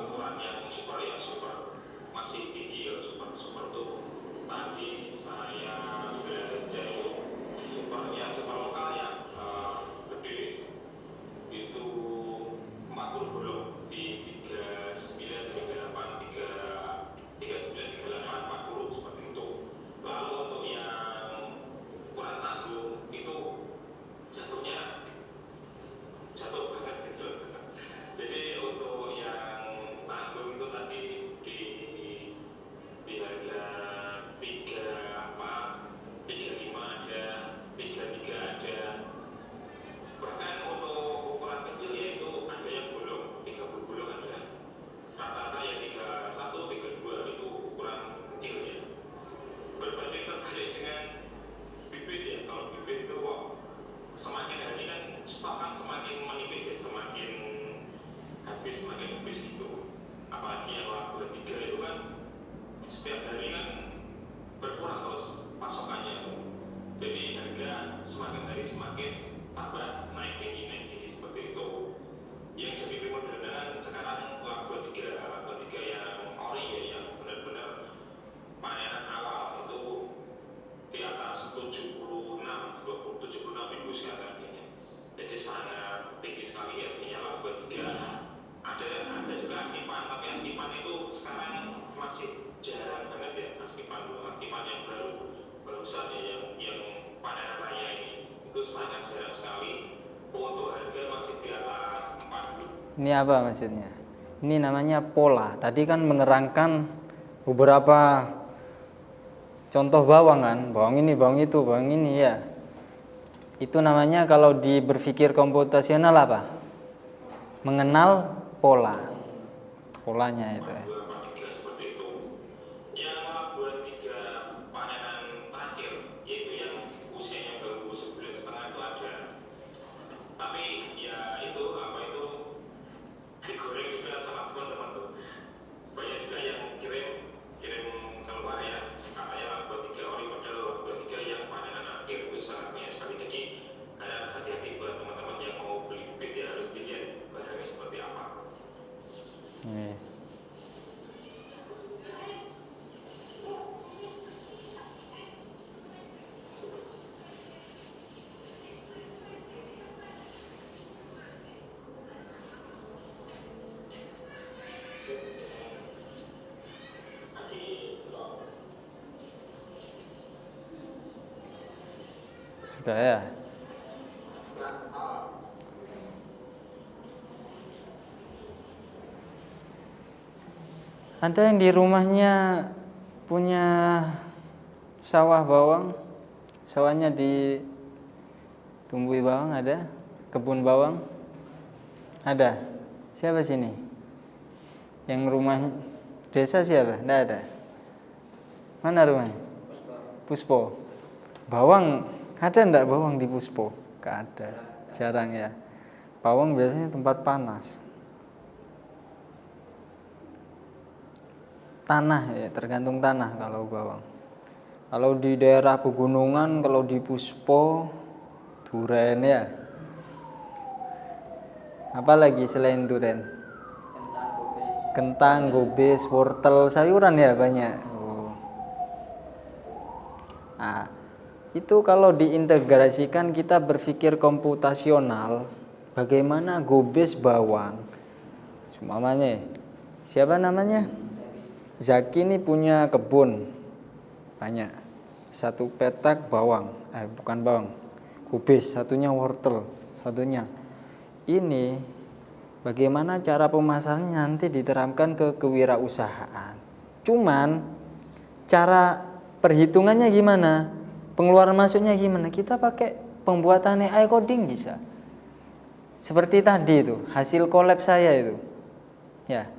Ini apa maksudnya? Ini namanya pola. Tadi kan menerangkan beberapa contoh bawang kan, bawang ini, bawang itu, bawang ini ya. Itu namanya kalau di berpikir komputasional apa? Mengenal pola. Polanya itu ya. Nih. Sudah ya. Ada yang di rumahnya punya sawah bawang, sawahnya ditumbuhi bawang, ada? Kebun bawang? Ada? Siapa sini? Yang rumah desa siapa? Tidak ada. Mana rumahnya? Puspo. Bawang, ada enggak bawang di Puspo? Enggak ada, jarang ya. Bawang biasanya tempat panas. Tanah ya, tergantung tanah kalau bawang. Kalau di daerah pegunungan, kalau di Puspo, duren ya. Apalagi selain duren? Kentang, gobes, wortel, sayuran ya banyak. Oh. Nah, itu kalau diintegrasikan kita berpikir komputasional, bagaimana gobes bawang? Umpamanya, siapa namanya? Zaki ini punya kebun banyak, satu petak bawang, bukan bawang, gobes, satunya wortel, satunya. Ini bagaimana cara pemasarannya nanti diterapkan ke kewirausahaan. Cuman cara perhitungannya gimana? Pengeluaran masuknya gimana? Kita pakai pembuatan AI coding bisa. Seperti tadi itu, hasil collab saya itu. Ya.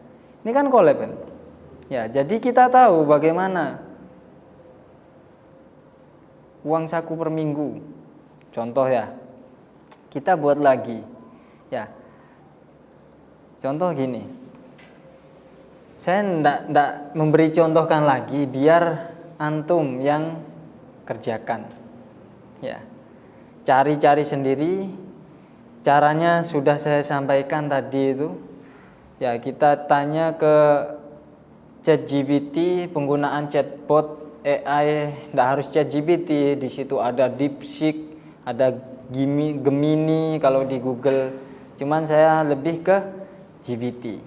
Ini kan collab kan? Ya, jadi kita tahu bagaimana uang saku per minggu. Contoh ya. Kita buat lagi. Ya. Contoh gini. Saya enggak memberi contohkan lagi biar antum yang kerjakan. Ya. Cari-cari sendiri. Caranya sudah saya sampaikan tadi itu. Ya, kita tanya ke ChatGPT, penggunaan chatbot AI, enggak harus ChatGPT, di situ ada DeepSeek, ada Gemini kalau di Google. Cuman saya lebih ke GPT.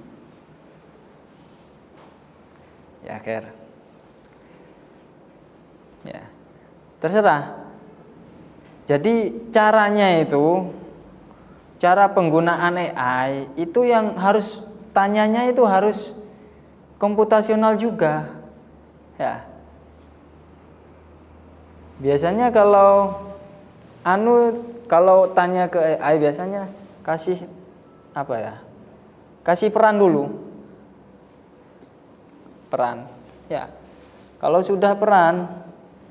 Ya, Ker. Ya. Terserah. Jadi caranya itu, cara penggunaan AI itu yang harus tanyanya itu harus komputasional juga. Ya. Biasanya kalau tanya ke AI biasanya kasih apa ya? Kasih peran dulu. Peran. Ya. Kalau sudah peran,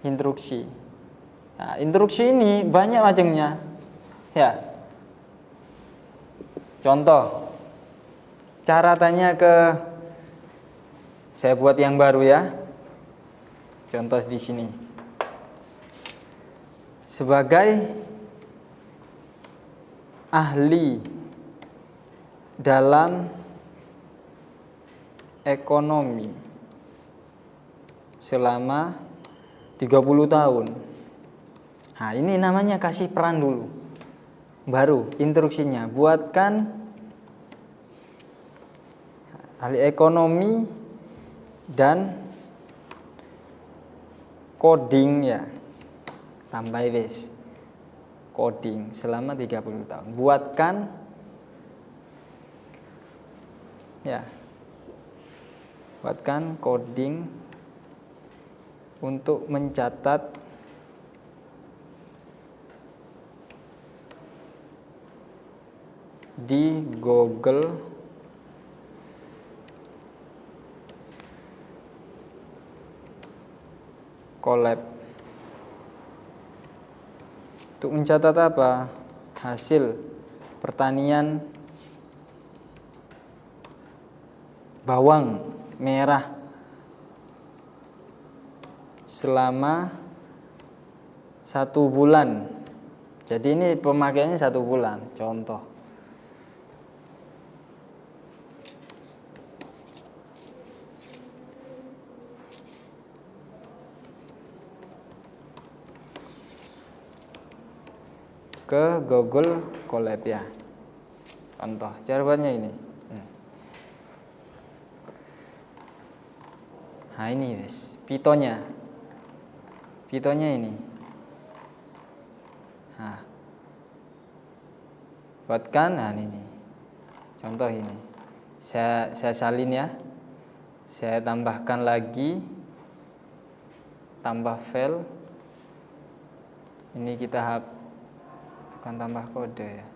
instruksi. Nah, instruksi ini banyak macamnya. Ya. Contoh. Cara tanya ke, saya buat yang baru ya. Contoh di sini. Sebagai ahli dalam ekonomi selama 30 tahun. Nah, ini namanya kasih peran dulu. Baru instruksinya, buatkan ahli ekonomi dan coding ya. Tambah wis. Coding selama 30 tahun. Buatkan Ya. Buatkan coding untuk mencatat di Google Colab. Untuk mencatat apa? Hasil pertanian bawang merah selama 1 bulan. Jadi ini pemakaiannya 1 bulan, contoh. Ke Google Colab ya. Contoh, cara buatnya ini. Nah ini guys, Pythonnya ini. Nah, buatkan, nah ini. Contoh ini, saya salin ya. Saya tambahkan lagi, tambah file. Ini kita bukan tambah kode ya,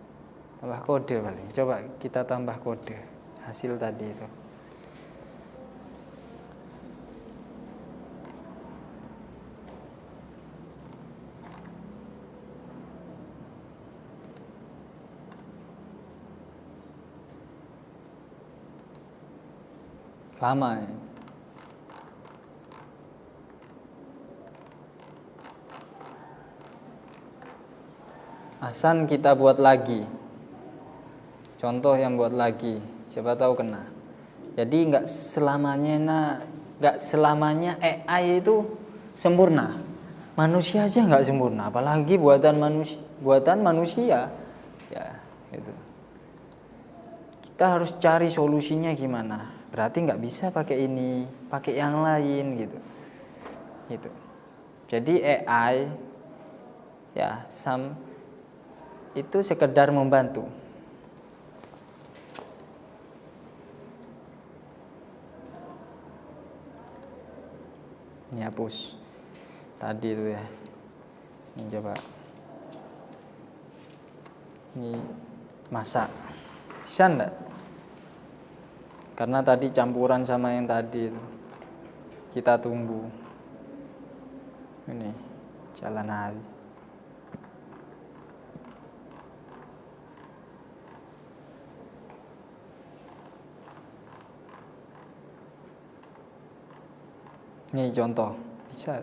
tambah kode paling. Coba kita tambah kode hasil tadi itu. Lama ya. Asan kita buat lagi. Contoh yang buat lagi, siapa tahu kena. Jadi nggak selamanya AI itu sempurna. Manusia aja nggak sempurna, apalagi buatan manusia. Ya, itu. Kita harus cari solusinya gimana. Berarti nggak bisa pakai ini, pakai yang lain gitu. Gitu. Jadi AI ya itu sekedar membantu. Ini hapus tadi itu ya. Ini coba. Ini masak. Bisa enggak? Karena tadi campuran sama yang tadi itu. Kita tunggu. Ini jalan aja. Ini contoh, bisa.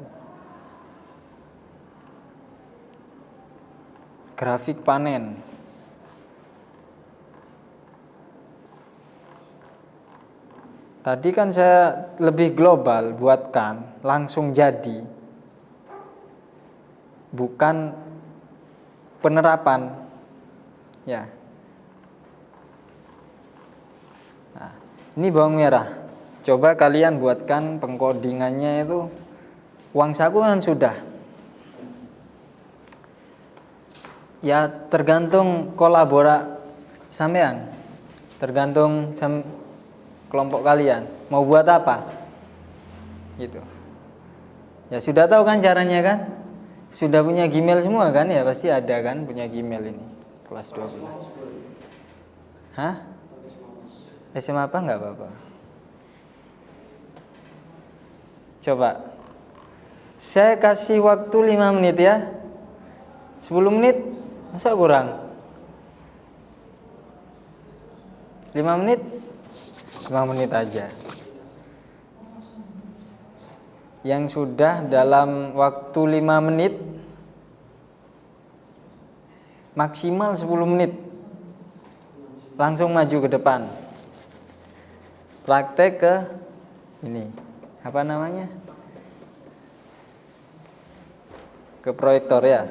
Grafik panen. Tadi kan saya lebih global, buatkan langsung jadi. Bukan penerapan. Ya. Nah, ini bawang merah. Coba kalian buatkan pengkodingannya itu uang saku kan sudah. Ya tergantung sampean. Tergantung kelompok kalian mau buat apa gitu. Ya sudah tahu kan caranya kan? Sudah punya Gmail semua kan? Ya pasti ada kan punya Gmail ini kelas 12. Hah? SMA apa enggak apa-apa. Coba saya kasih waktu 5 menit ya. 10 menit masa kurang? 5 menit? 5 menit aja. Yang sudah dalam waktu 5 menit maksimal 10 menit langsung maju ke depan. Praktek ke ini. Apa namanya? Ke proyektor ya.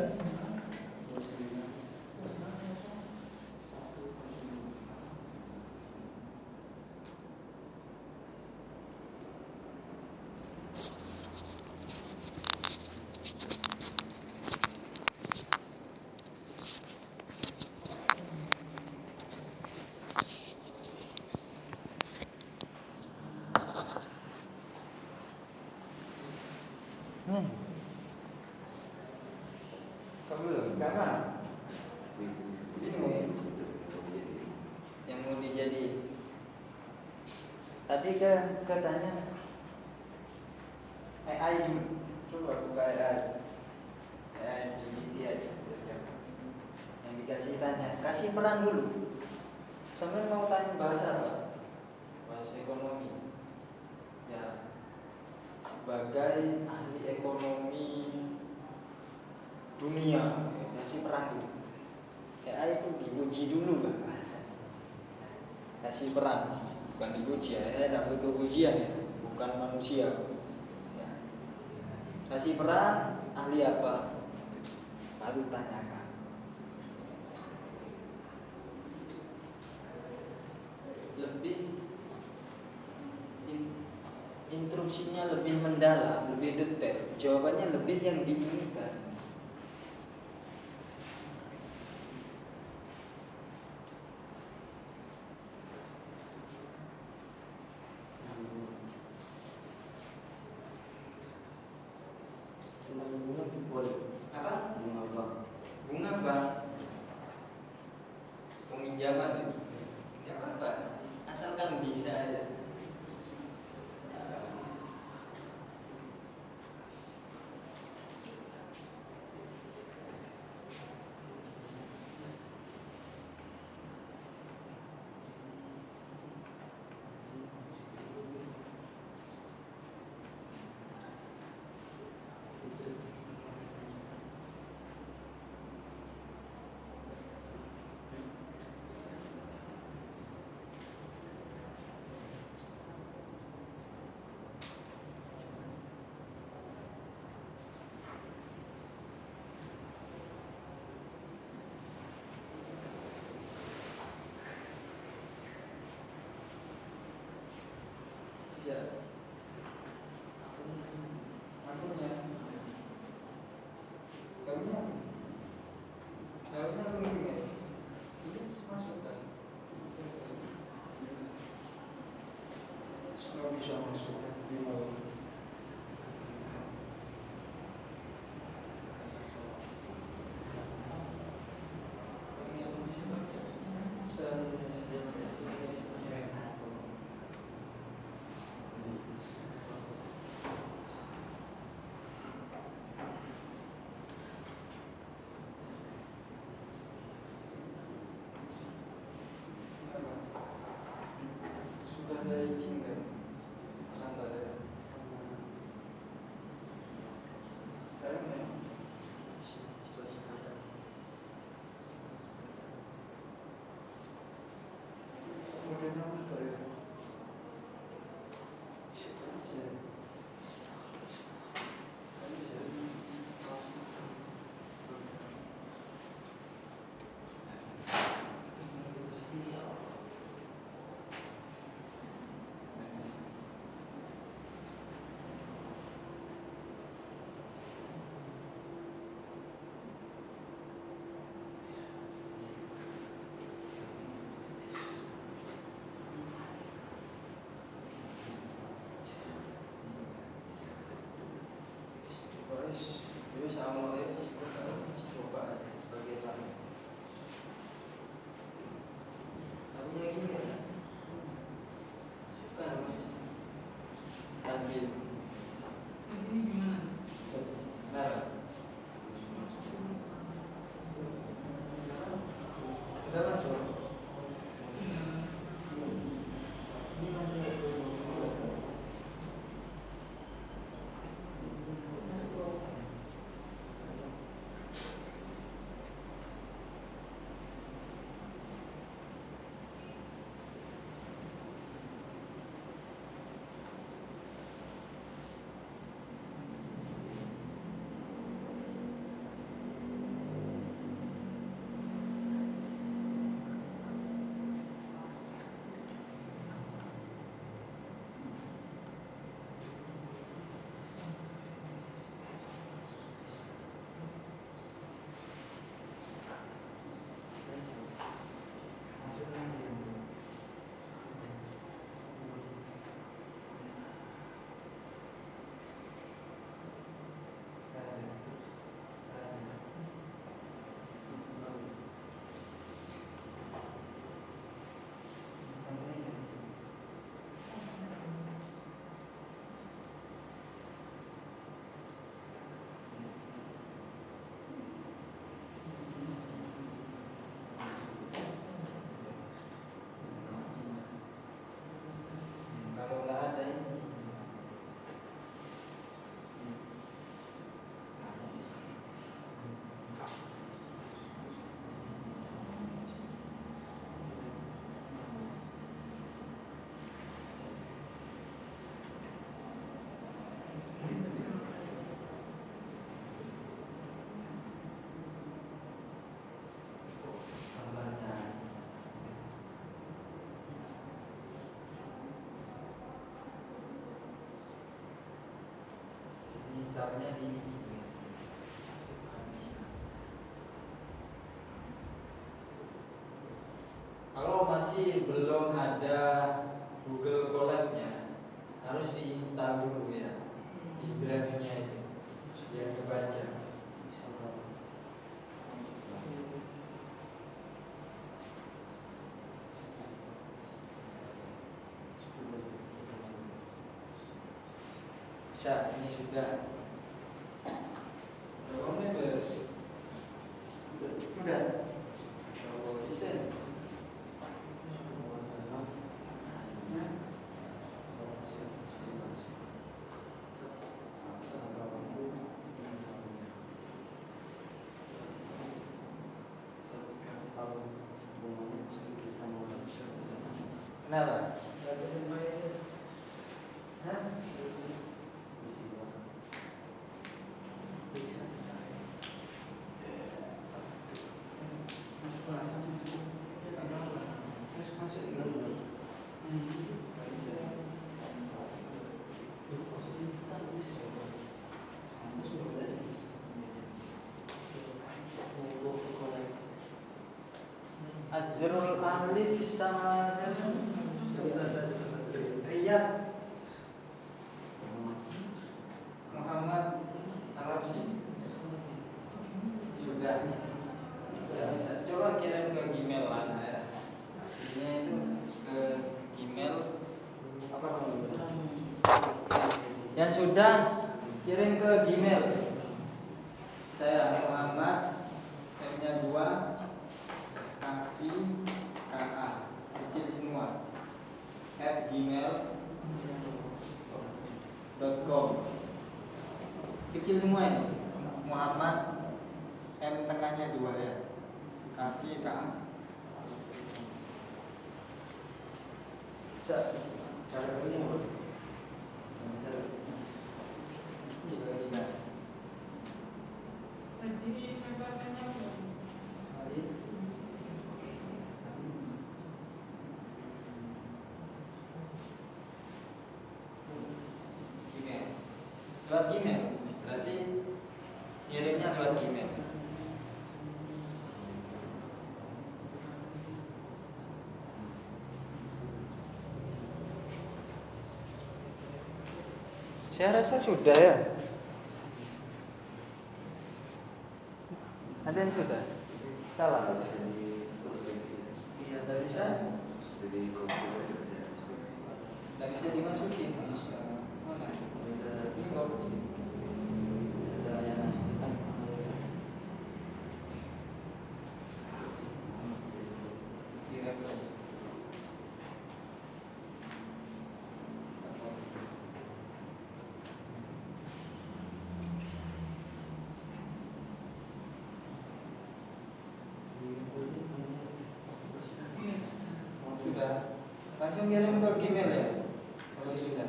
Tadi katanya AI dulu. Coba buka AI GPT aja. Yang dikasih tanya, kasih peran dulu. Sampai mau tanya bahasa apa? Bahasa ekonomi. Ya, sebagai ahli ekonomi dunia, kasih peran dulu. AI itu diuji dulu kan bahasa. Kasih peran, bukan diuji ya. AI tidak butuh ujian ya, bukan manusia. Ya. Kasih peran, ahli apa? Baru tanyakan. Lebih instruksinya lebih mendalam, lebih detail, jawabannya lebih yang diinginkan. Apa? Bunga bank, peminjaman itu, nggak apa-apa, asalkan bisa aja. Bisa. Akunnya. Kamunya penting ya. Ini masukkan. Semua bisa masukkan di mau. Sudah saya izinkan, santai. masih belum ada Google Colab-nya, harus diinstal dulu ya di drive-nya itu biar kebaca. Bisa, ini sudah. Berapa menit, Bos? Udah. Oh, bisa. Kenapa? Hah? Azrul Alif sama siapa? Riyad Muhammad Arabsi. Sudah bisa. Coba kirim ke Gmail Lana ya. Aslinya itu ke Gmail apa namanya? Yang sudah kirim ke Gmail. Saya Muhammad M-nya 2 Kafi KA kecil semua @gmail.com kecil semua ini. Muhammad M tengahnya 2 ya. Kafi KA. Cara ini Jadi membernya belum. Gmail. Lewat Gmail. Berarti kirimnya lewat Gmail. Saya rasa sudah ya. Ada yang sudah? Salah. Iya, tadi saya. Nggak bisa dimasukin. Di refresh. Sudah. Langsung kirim ke Gmail ya. Kalau sudah.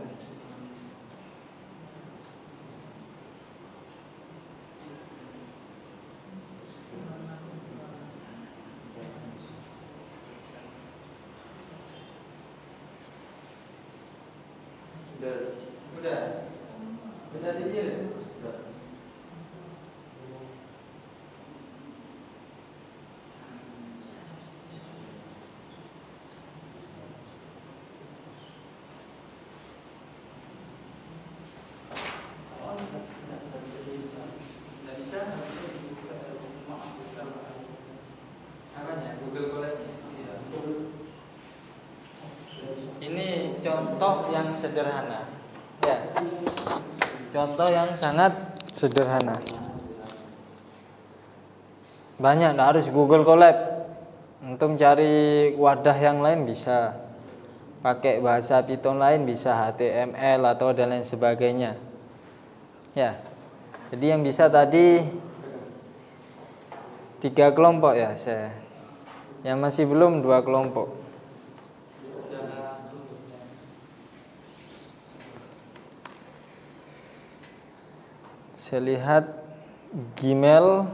Udah dikirim. Nggak bisa. Apanya? Google Colab-nya. Ini contoh yang sederhana. Ya. Contoh yang sangat sederhana. Banyak, nggak harus Google Colab. Untuk cari wadah yang lain bisa. Pakai bahasa Python lain bisa, HTML atau dan lain sebagainya. Ya. Jadi yang bisa tadi 3 kelompok ya saya. Yang masih belum 2 kelompok. Saya lihat Gmail.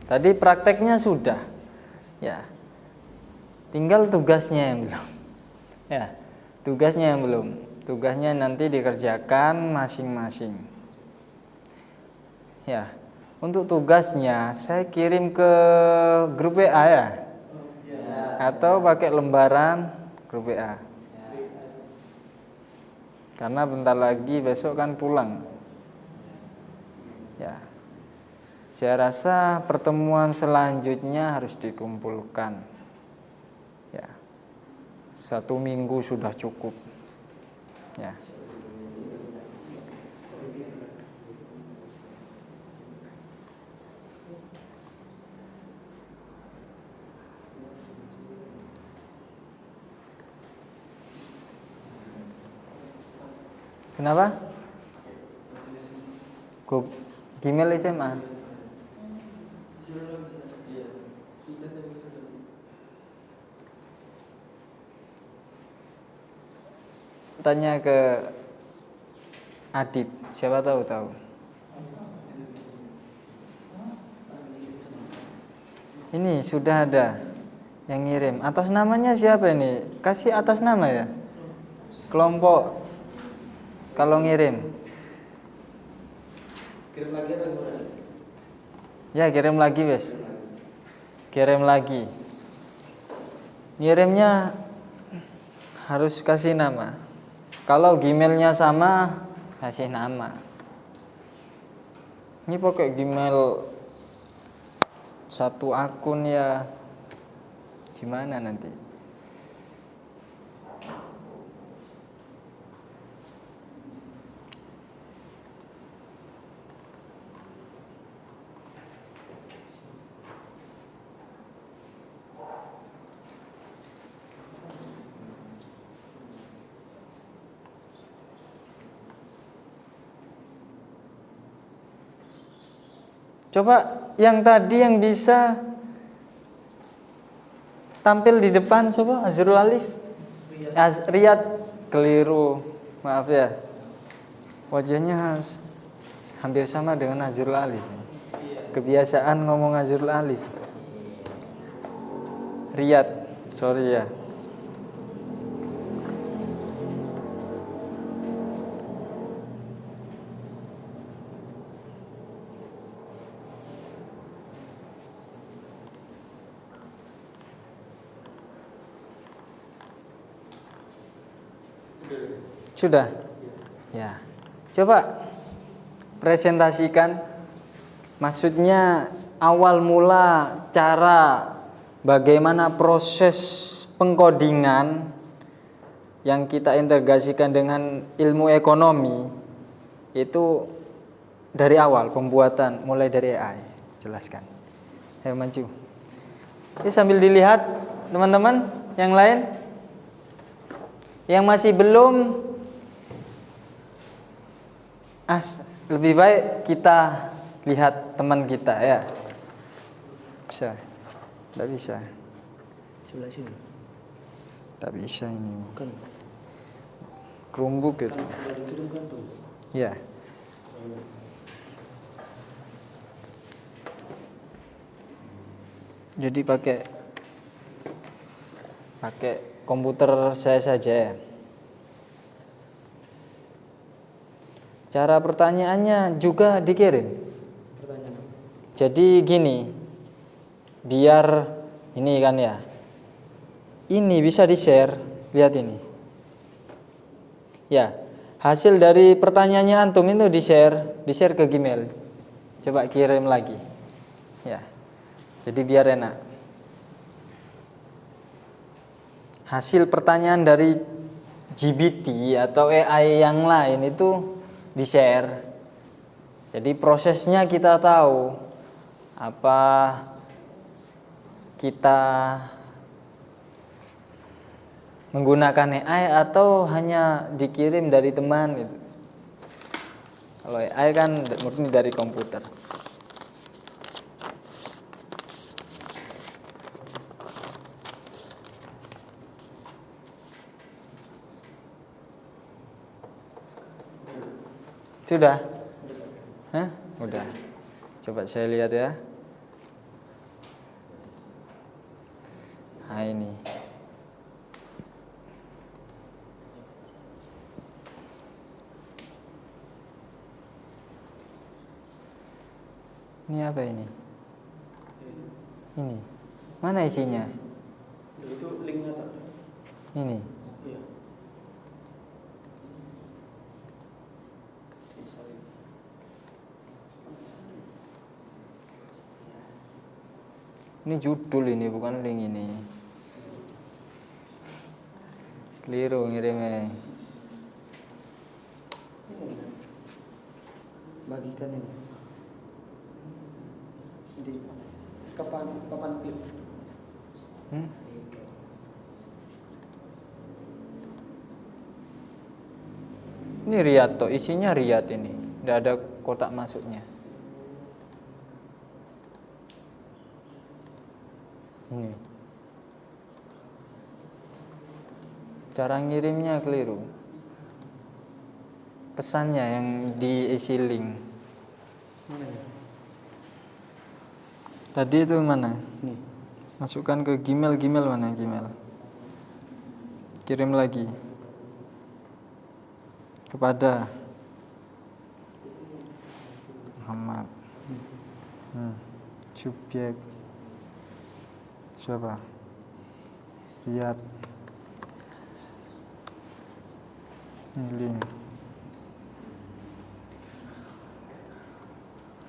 Tadi prakteknya sudah. Ya. Tinggal tugasnya yang belum. Ya. Tugasnya yang belum. Tugasnya nanti dikerjakan masing-masing. Ya. Untuk tugasnya saya kirim ke grup WA ya? Atau pakai lembaran grup WA? Karena bentar lagi besok kan pulang. Ya. Saya rasa pertemuan selanjutnya harus dikumpulkan. Ya. 1 minggu sudah cukup. Ya. Kenapa? Gmail SMA. Tanya ke Adit, siapa tahu. Ini sudah ada yang ngirim. Atas namanya siapa ini? Kasih atas nama ya. Kelompok kalau ngirim. Kirim lagi atau gimana? Ya, kirim lagi, wes. Kirim lagi. Ngirimnya harus kasih nama. Kalau Gmailnya sama, kasih nama. Ini pakai Gmail satu akun ya, gimana nanti? Coba yang tadi yang bisa tampil di depan, coba Azrul Alif. Riyad, keliru, maaf ya. Wajahnya hampir sama dengan Azrul Alif. Kebiasaan ngomong Azrul Alif. Riyad, sorry ya. Sudah? Ya. Coba presentasikan. Maksudnya awal mula cara bagaimana proses pengkodingan yang kita integrasikan dengan ilmu ekonomi itu dari awal pembuatan mulai dari AI. Jelaskan. Ayo maju. Ini sambil dilihat teman-teman yang lain yang masih belum, lebih baik kita lihat teman kita ya. Bisa? Tidak bisa. Sebelah sini. Tidak bisa ini. Kan. Chromebook itu. Sudah dikirimkan tuh. Ya. Jadi pakai komputer saya saja ya. Cara pertanyaannya juga dikirim. Pertanyaan. Jadi gini, biar ini kan ya, ini bisa di-share, lihat ini. Ya, hasil dari pertanyaannya antum itu di-share ke Gmail. Coba kirim lagi. Ya, jadi biar enak. Hasil pertanyaan dari GPT atau AI yang lain itu di-share. Jadi prosesnya kita tahu. Apa kita menggunakan AI atau hanya dikirim dari teman gitu. Kalau AI kan murni dari komputer. Sudah? Hah? Udah. Coba saya lihat ya. Nah ini. Ini apa ini? Ini. Mana isinya? Itu linknya tak? Ini. Iya. Ini judul ini, bukan link ini. Keliru ngirimnya. Bagikan ini. Di papan klip. Ini riat toh, isinya riat ini. Tidak ada kotak masuknya. Ini. Cara ngirimnya keliru. Pesannya yang diisi link. Mana ya? Tadi itu mana? Nih. Masukkan ke Gmail mana Gmail? Kirim lagi. Kepada Muhammad. Subjek siapa? Riyad. Ini link.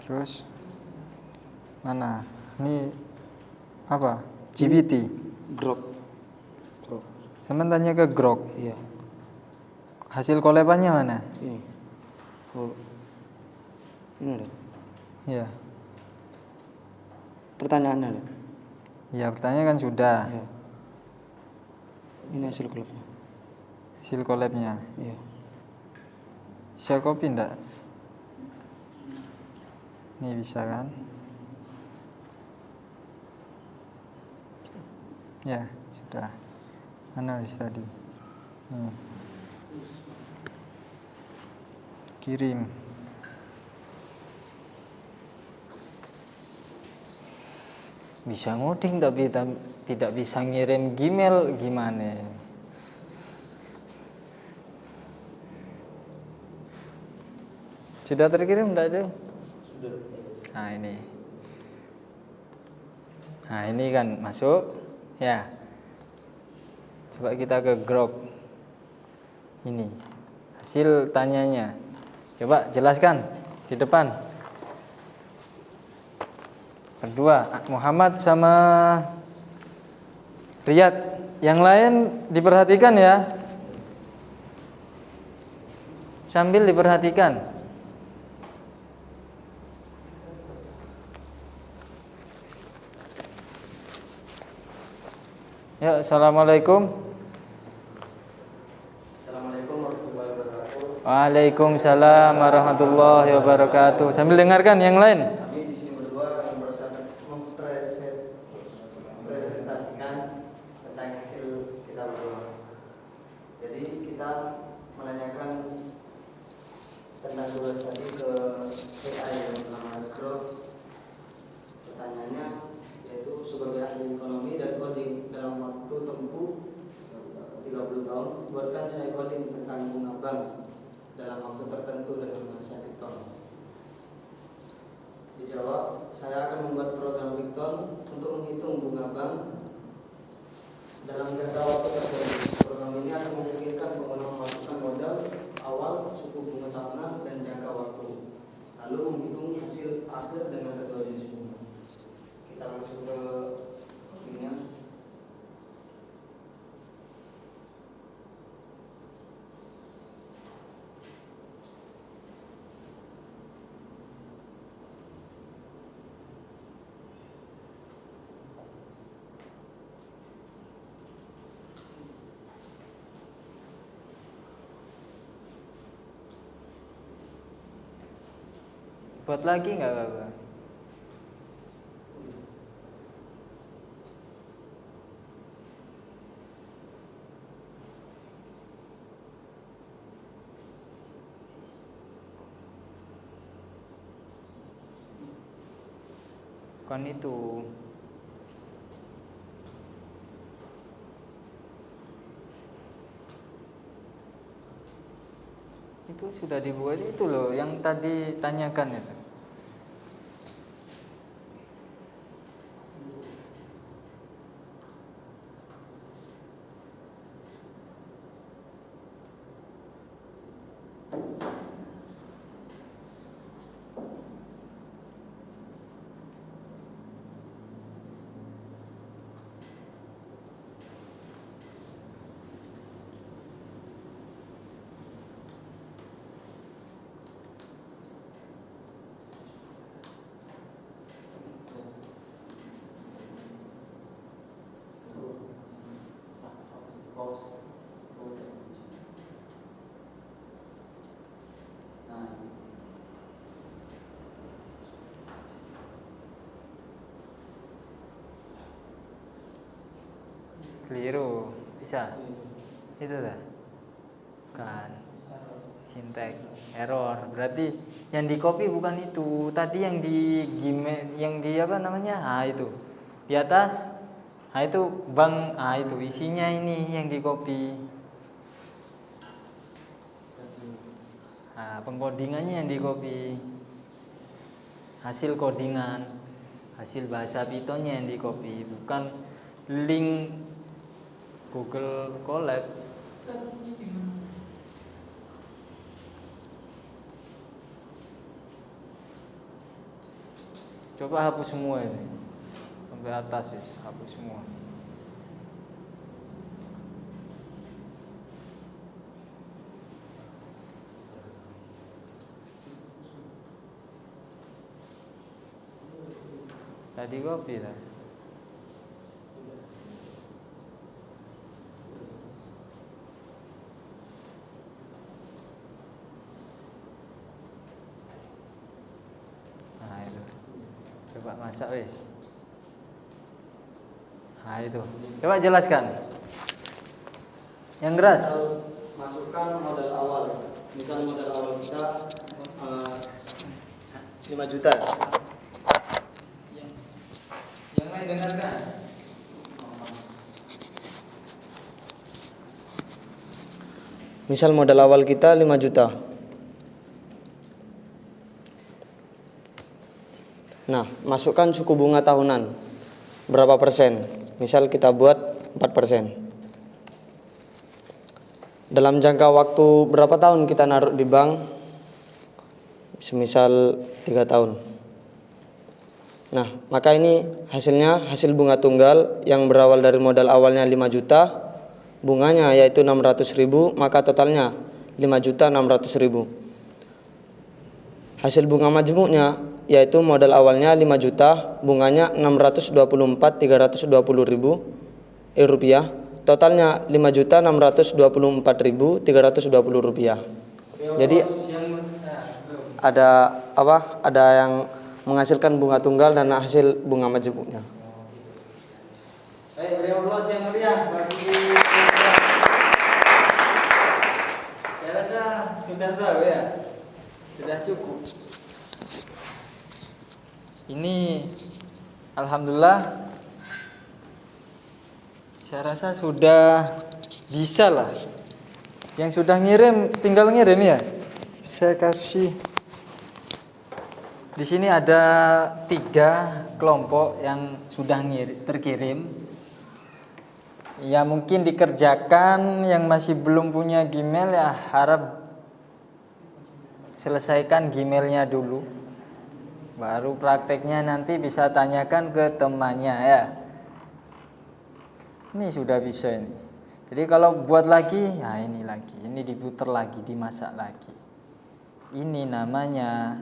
Terus mana? Ini apa? GPT. Grok. Sama tanya ke Grok. Iya. Hasil kolepannya mana? Ini. Oh. Ini ada. Iya. Pertanyaannya ada. Iya, bertanya kan sudah. Iya. Ini hasil klubnya. Hasil kolabnya. Iya. Bisa copy enggak? Ini bisa kan? Ya, sudah. Mana wis tadi? Nih. Kirim. Bisa ngoding tapi tidak bisa ngirim Gmail, gimana? Sudah terkirim enggak itu? Sudah. Nah ini. Nah ini kan masuk. Ya. Coba kita ke Grok. Ini. Hasil tanyanya. Coba jelaskan di depan. Berdua, Muhammad sama Riyad. Yang lain diperhatikan ya. Sambil diperhatikan. Ya, assalamualaikum. Assalamualaikum warahmatullahi wabarakatuh. Waalaikumsalam warahmatullahi wabarakatuh. Sambil dengarkan yang lain. Kami di sini berdua akan berusaha mempresentasikan tentang hasil kita berdua. Jadi kita menanyakan tentang tugas tadi ke AI yang bernama Grok. Pertanyaannya yaitu sebagai ahli ekonomi dan coding dalam waktu tempuh 30 tahun, buatkan saya coding tentang bunga bank dalam waktu tertentu dengan bahasa Python. Dijawab, saya akan membuat program Python untuk menghitung bunga bank dalam jangka waktu tertentu. Program ini akan memungkinkan pengguna memasukkan modal awal, suku bunga tahunan, dan jangka waktu, lalu menghitung hasil akhir dengan kedua jenis bunga. Kita langsung ke linknya. Buat lagi nggak apa-apa? Bukan itu. Itu sudah dibuat itu loh, yang tadi tanyakan itu. Nah, Keliru. Bisa. Itu dah. Bukan. Sintek error. Berarti yang di copy bukan itu. Tadi yang di Gmail, yang di apa namanya? Itu. Di atas. Itu bank. Itu isinya ini yang di copy. Pengkodingannya yang di copy. Hasil codingan, hasil bahasa Pythonnya yang di copy, bukan link Google Colab. Tadinya gimana? Coba hapus semua ini sampai atas, hapus semua. Tadi copy lah. Nah itu. Coba masak wis. Nah itu. Coba jelaskan. Yang keras. masukkan modal awal. Misal modal awal kita 5 juta. Yang lain dengarkan. Misal modal awal kita 5 juta. Nah, masukkan suku bunga tahunan. Berapa persen? Misal kita buat 4%. Dalam jangka waktu berapa tahun kita naruh di bank? Semisal 3 tahun. Nah, maka ini hasilnya hasil bunga tunggal yang berawal dari modal awalnya 5 juta, bunganya yaitu 600.000, maka totalnya 5.600.000. Hasil bunga majmuknya yaitu modal awalnya 5 juta, bunganya 624.320.000 rupiah, totalnya 5.624.320 rupiah. Jadi ada apa? Ada yang menghasilkan bunga tunggal dan hasil bunga majmuknya. Baik, beri aplaus yang meriah bagi. Saya rasa sudah tahu ya. Sudah cukup. Ini alhamdulillah saya rasa sudah bisa lah. Yang sudah ngirim tinggal ngirim ya. Saya kasih. Di sini ada 3 kelompok yang sudah terkirim. Ya mungkin dikerjakan, yang masih belum punya Gmail ya harap selesaikan Gmailnya dulu. Baru prakteknya nanti bisa tanyakan ke temannya ya. Ini sudah bisa ini. Jadi kalau buat lagi, ya ini lagi. Ini diputar lagi, dimasak lagi. Ini namanya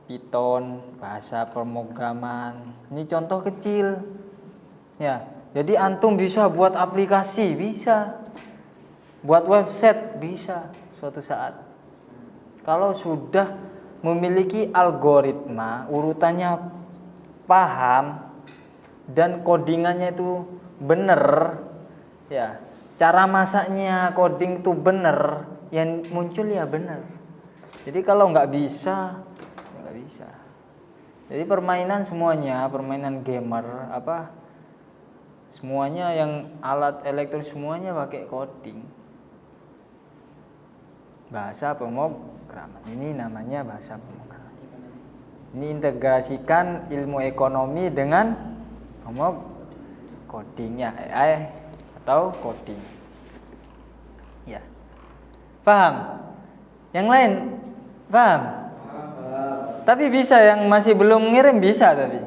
Python, bahasa pemrograman. Ini contoh kecil. Ya, jadi antum bisa buat aplikasi, bisa. Buat website bisa suatu saat. Kalau sudah memiliki algoritma, urutannya paham dan codingannya itu benar, ya. Cara masaknya coding itu benar, yang muncul ya benar. Jadi kalau nggak bisa, nggak bisa. Jadi permainan semuanya, permainan gamer apa, semuanya yang alat elektronik semuanya pakai coding. Bahasa pemrograman ini namanya bahasa pemrograman. Ini integrasikan ilmu ekonomi dengan coding ya, AI atau coding. Ya. Paham? Yang lain paham? Tapi bisa, yang masih belum ngirim bisa tapi.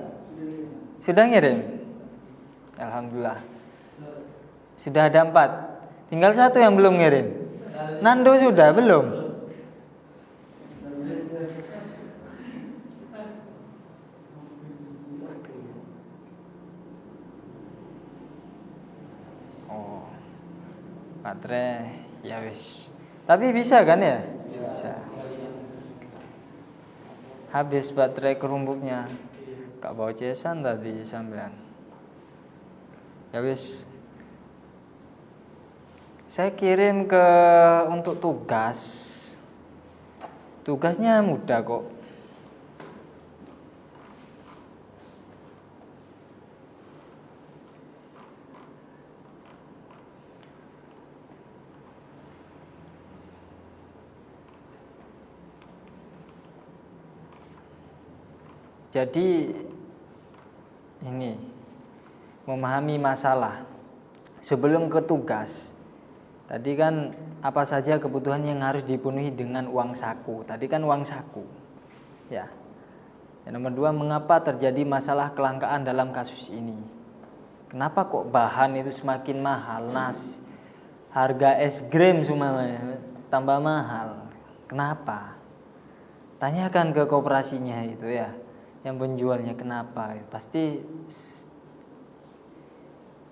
Sudah ngirim? Alhamdulillah. Sudah ada 4. Tinggal 1 yang belum ngirim. Nando sudah belum? Oh. baterai ya wis. Tapi bisa kan ya? Bisa. Habis baterai kerumbuknya. Kak bawa cesan tadi sampean. Ya wis. Saya kirim ke untuk tugas. Tugasnya mudah kok. Jadi ini memahami masalah sebelum ke tugas. Tadi kan apa saja kebutuhan yang harus dipenuhi dengan uang saku. Tadi kan uang saku. Ya. Yang nomor 2, mengapa terjadi masalah kelangkaan dalam kasus ini? Kenapa kok bahan itu semakin mahal? Harga es krim semuanya tambah mahal. Kenapa? Tanyakan ke koperasinya itu ya. Yang penjualnya kenapa? Pasti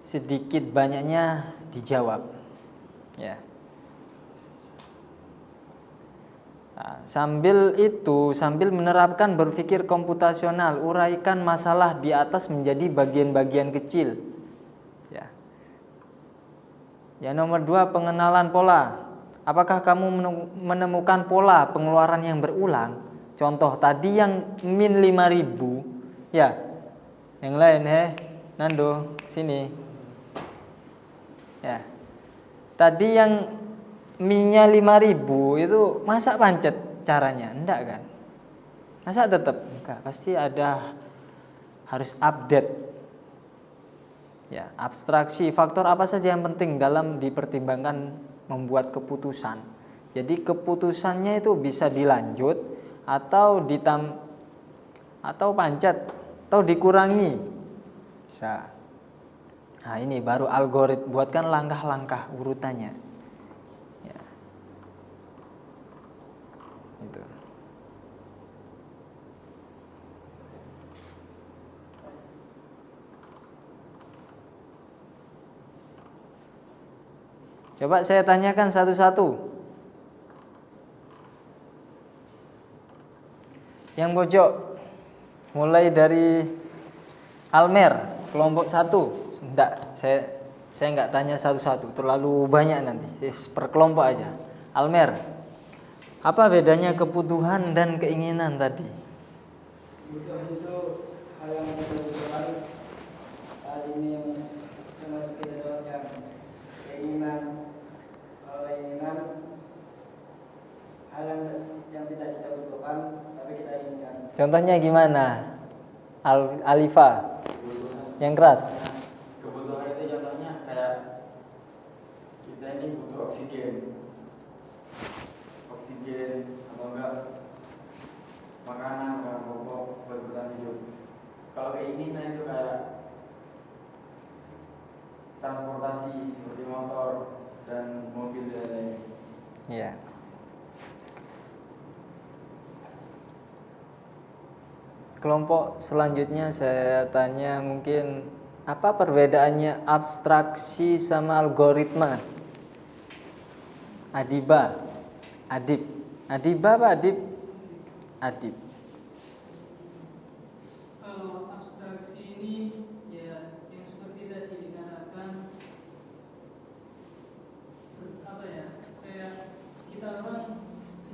sedikit banyaknya dijawab. Ya. Nah, sambil menerapkan berpikir komputasional, uraikan masalah di atas menjadi bagian-bagian kecil. Ya. Yang nomor 2, pengenalan pola. Apakah kamu menemukan pola pengeluaran yang berulang? Contoh tadi yang min 5.000, ya. Yang lain Nando, sini. Ya. Tadi yang minnya 5.000 itu masa pancet caranya? Enggak kan? Masa tetap? Enggak, pasti ada harus update. Ya, abstraksi faktor apa saja yang penting dalam dipertimbangkan membuat keputusan. Jadi keputusannya itu bisa dilanjut atau pancet atau dikurangi. Bisa. Nah, ini baru algoritma, buatkan langkah-langkah urutannya. Ya. Itu. Coba saya tanyakan satu-satu. Yang pojok, mulai dari Almer, kelompok 1. Enggak, saya enggak tanya satu-satu, terlalu banyak nanti. Per kelompok aja. Almer, apa bedanya kebutuhan dan keinginan tadi? Kebutuhan itu hal yang kita butuhkan saat ini yang sangat kita dapatkan. Keinginan, kalau keinginan hal yang tidak kita butuhkan tapi kita inginkan. Contohnya gimana? Alifa, yang keras. Kebutuhan itu contohnya kayak kita ini butuh oksigen atau enggak makanan pokok buat bertahan hidup. Kalau keinginan itu kayak transportasi seperti motor dan mobil dan lain-lain. Iya. Kelompok selanjutnya saya tanya mungkin apa perbedaannya abstraksi sama algoritma? Adiba, Adib. Adiba apa Adib? Adib. Kalau abstraksi ini ya yang seperti tadi dikatakan apa ya, kayak kita orang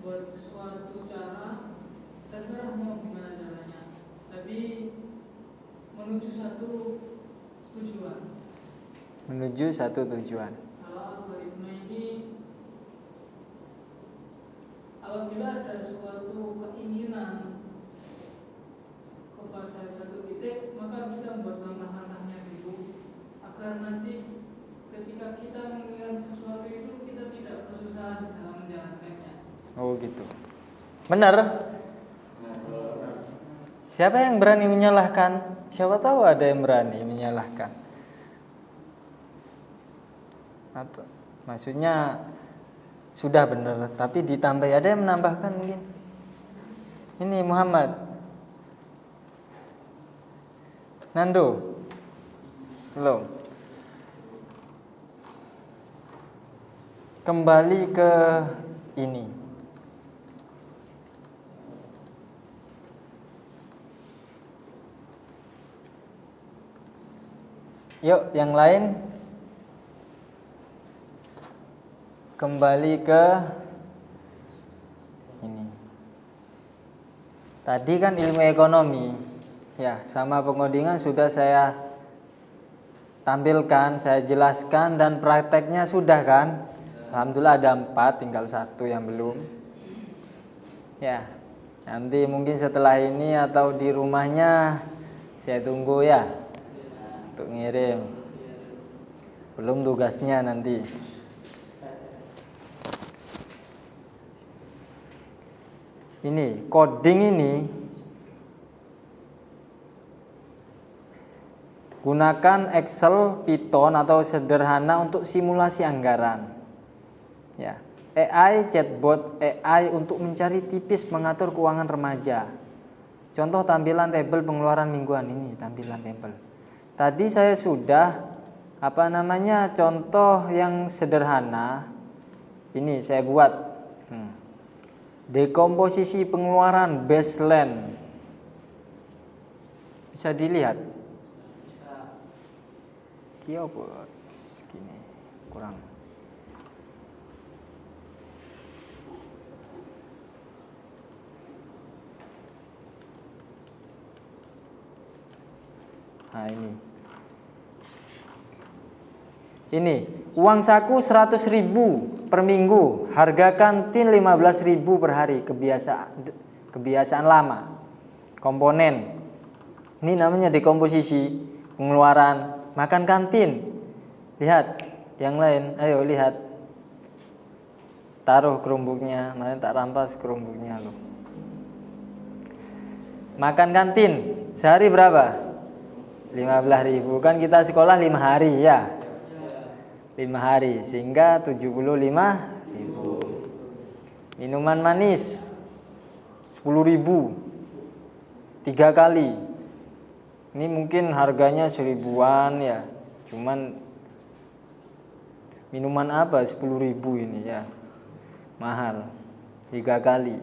buat suatu cara terserah mau gimana caranya, tapi menuju satu tujuan. Menuju satu tujuan. Kalau algoritma ini apabila ada suatu keinginan kepada satu titik, maka kita membuat langkah-langkahnya dulu agar nanti ketika kita menginginkan sesuatu itu kita tidak kesusahan dalam menjalankannya. Oh gitu. Benar? Siapa yang berani menyalahkan? Siapa tahu ada yang berani menyalahkan. Atau maksudnya sudah benar, tapi ditambah, ada yang menambahkan mungkin. Ini Muhammad, Nando, belum. kembali ke ini. Yuk, yang lain kembali ke ini. Tadi kan ilmu ekonomi, ya, sama pengodingan sudah saya tampilkan, saya jelaskan, dan prakteknya sudah kan. Alhamdulillah ada 4, tinggal 1 yang belum. Ya, nanti mungkin setelah ini atau di rumahnya saya tunggu ya untuk ngirim. Belum tugasnya nanti. Ini coding ini gunakan Excel, Python atau sederhana untuk simulasi anggaran. Ya, AI, chatbot AI untuk mencari tipis mengatur keuangan remaja. Contoh tampilan tabel pengeluaran mingguan ini, tampilan tabel. Tadi saya sudah contoh yang sederhana. Ini saya buat. Dekomposisi pengeluaran baseline. Bisa dilihat. Kiopo gini kurang. Nah, ini uang saku 100.000 per minggu, harga kantin 15.000 per hari, kebiasaan lama. Komponen ini namanya dekomposisi pengeluaran. Makan kantin, lihat yang lain, ayo lihat, taruh kerumbuknya, mana tak rampas kerumbuknya loh. Makan kantin sehari berapa? 15.000, kan kita sekolah 5 hari ya, 5 hari sehingga 75.000. Minuman manis 10.000 3 kali. Ini mungkin harganya 1.000-an ya, cuman minuman apa 10.000 ini ya, mahal. 3 kali.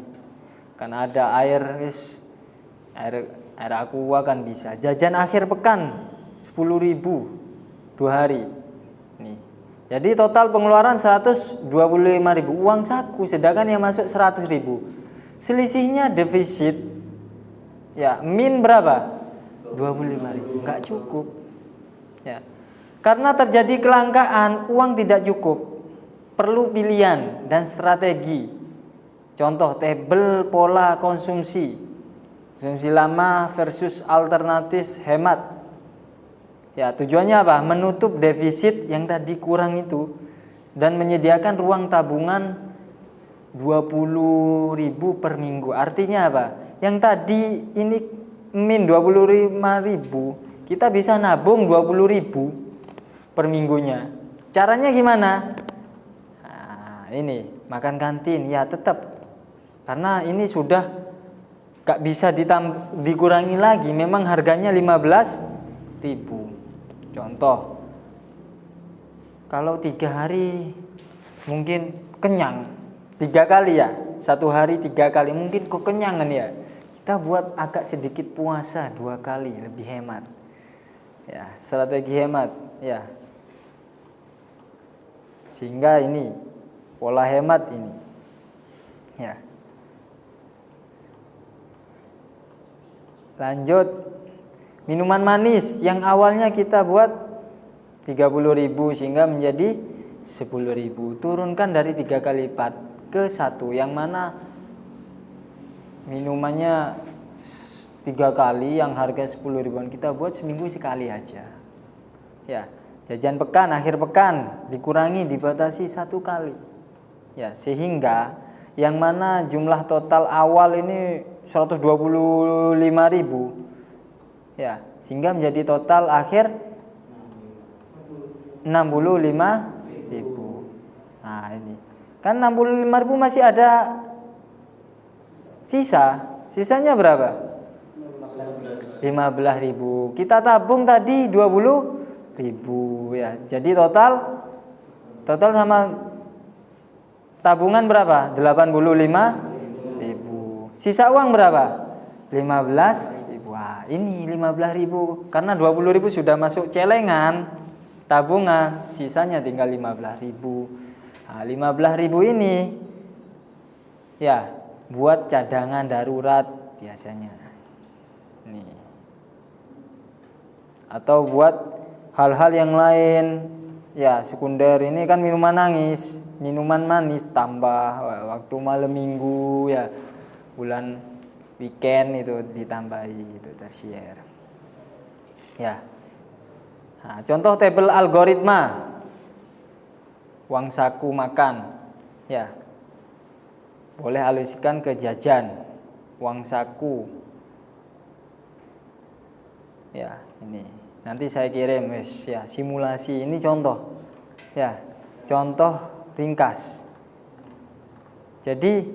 Kan ada air aqua kan bisa. Jajan akhir pekan 10.000 2 hari. Nih. Jadi total pengeluaran 125.000 uang saku, sedangkan yang masuk 100.000. Selisihnya defisit ya, min berapa? 25.000. Enggak cukup. Ya. Karena terjadi kelangkaan, uang tidak cukup. Perlu pilihan dan strategi. Contoh tabel pola konsumsi. Konsumsi lama versus alternatif hemat. Ya, tujuannya apa? Menutup defisit yang tadi kurang itu dan menyediakan ruang tabungan 20.000 per minggu. Artinya apa? Yang tadi ini min 25.000, kita bisa nabung 20.000 per minggunya. Caranya gimana? Nah, ini makan kantin ya tetap, karena ini sudah gak bisa dikurangi lagi, memang harganya 15.000. Contoh, kalau 3 hari mungkin kenyang 3 kali ya, 1 hari 3 kali mungkin kok kenyangan ya. Kita buat agak sedikit puasa 2 kali, lebih hemat. Ya, strategi hemat ya. Sehingga ini pola hemat ini. Ya. Lanjut, minuman manis yang awalnya kita buat 30.000 sehingga menjadi 10.000. Turunkan dari 3 kali lipat ke 1, yang mana minumannya 3 kali yang harga 10.000-an kita buat seminggu sekali aja. Ya, jajan pekan, akhir pekan dikurangi, dibatasi 1 kali. Ya, sehingga yang mana jumlah total awal ini 125.000. Ya, sehingga menjadi total akhir 65.000. Nah, ini. Kan 65.000 masih ada sisanya berapa? 15.000. Kita tabung tadi 20.000 ya. Jadi total sama tabungan berapa? 85.000. Sisa uang berapa? 15.000. Wah, ini 15.000 karena 20.000 sudah masuk celengan tabungan, sisanya tinggal 15.000. Nah, 15.000 ini ya buat cadangan darurat biasanya. Nih. Atau buat hal-hal yang lain. Ya, sekunder ini kan minuman manis tambah waktu malam minggu ya. Bulan weekend itu ditambahi itu tersier. Ya. Nah, contoh tabel algoritma. Uang saku makan. Ya. Boleh alihkan ke jajan. Uang saku. Ya, ini. Nanti saya kirim ya, simulasi ini contoh. Ya, contoh ringkas. Jadi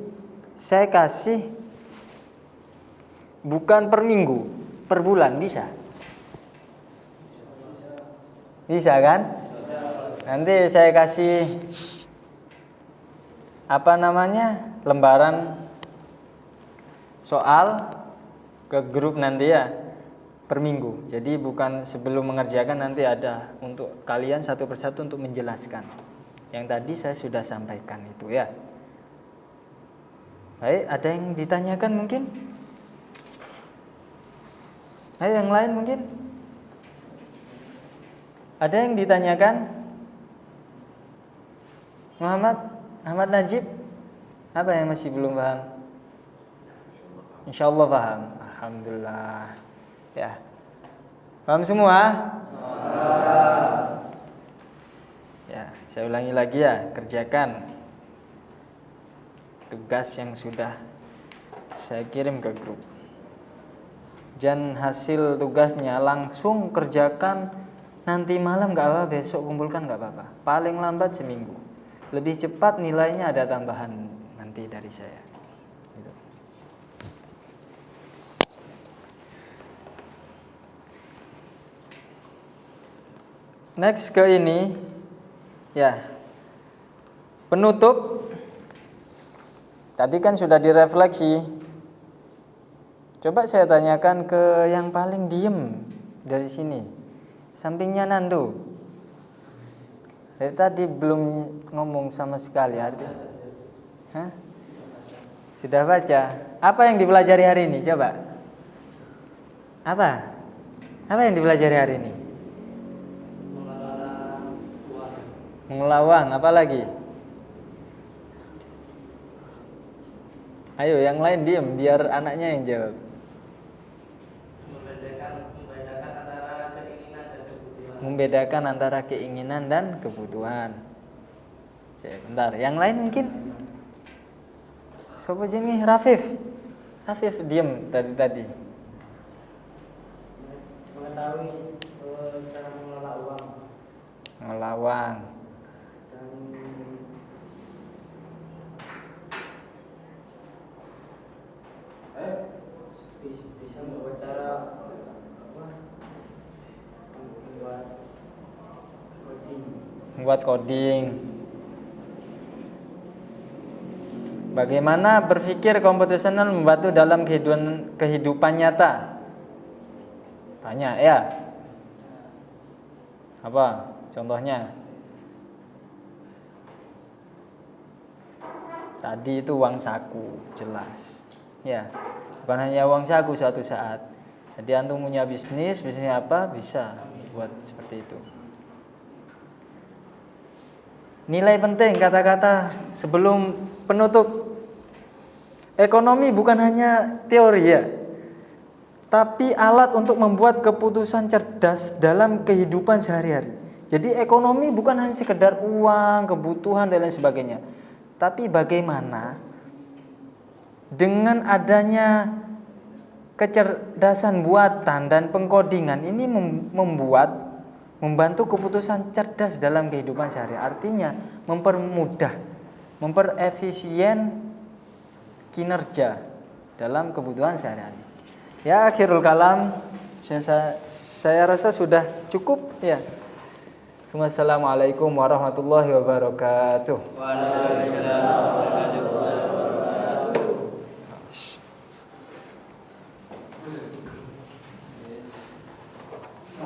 saya kasih bukan per minggu, per bulan bisa. Bisa kan? Nanti saya kasih lembaran soal ke grup nanti ya, per minggu. Jadi bukan sebelum mengerjakan, nanti ada untuk kalian satu persatu untuk menjelaskan. Yang tadi saya sudah sampaikan itu ya. Baik, ada yang ditanyakan mungkin? Ayo yang lain mungkin? Ada yang ditanyakan? Ahmad Najib, apa yang masih belum paham? Insyaallah paham. Alhamdulillah. Ya. Paham semua? Ya, saya ulangi lagi ya, kerjakan tugas yang sudah saya kirim ke grup. Dan hasil tugasnya langsung kerjakan nanti malam nggak apa-apa, besok kumpulkan nggak apa-apa. Paling lambat seminggu. Lebih cepat nilainya ada tambahan nanti dari saya. Gitu. Next ke ini, ya, penutup. Tadi kan sudah direfleksi. Coba saya tanyakan ke yang paling diem dari sini, sampingnya Nando. Dari tadi belum ngomong sama sekali artinya. Hah? Sudah baca. Apa yang dipelajari hari ini? Coba. Apa? Apa yang dipelajari hari ini? Mengelawang, apa lagi? Ayo yang lain diem biar anaknya yang jawab. Membedakan antara keinginan dan kebutuhan. Oke, bentar, yang lain mungkin? Sopo sini? Rafif diem tadi. Mengetahui cara mengelola uang. Ngelawang. Bisa membuat cara Membuat coding. Bagaimana berpikir komputasional membantu dalam kehidupan nyata? Banyak ya. Apa contohnya? Tadi itu uang saku, jelas. Ya, bukan hanya uang saku suatu saat. Jadi antum punya bisnis apa bisa buat seperti itu. Nilai penting kata-kata sebelum penutup. Ekonomi bukan hanya teori ya, tapi alat untuk membuat keputusan cerdas dalam kehidupan sehari-hari. Jadi ekonomi bukan hanya sekedar uang, kebutuhan dan lain sebagainya, tapi bagaimana dengan adanya kecerdasan buatan dan pengkodingan ini membantu keputusan cerdas dalam kehidupan sehari-hari. Artinya mempermudah, memperefisien kinerja dalam kebutuhan sehari-hari. Ya, akhirul kalam, saya rasa sudah cukup ya. Wassalamualaikum warahmatullahi wabarakatuh. Waalaikumsalam.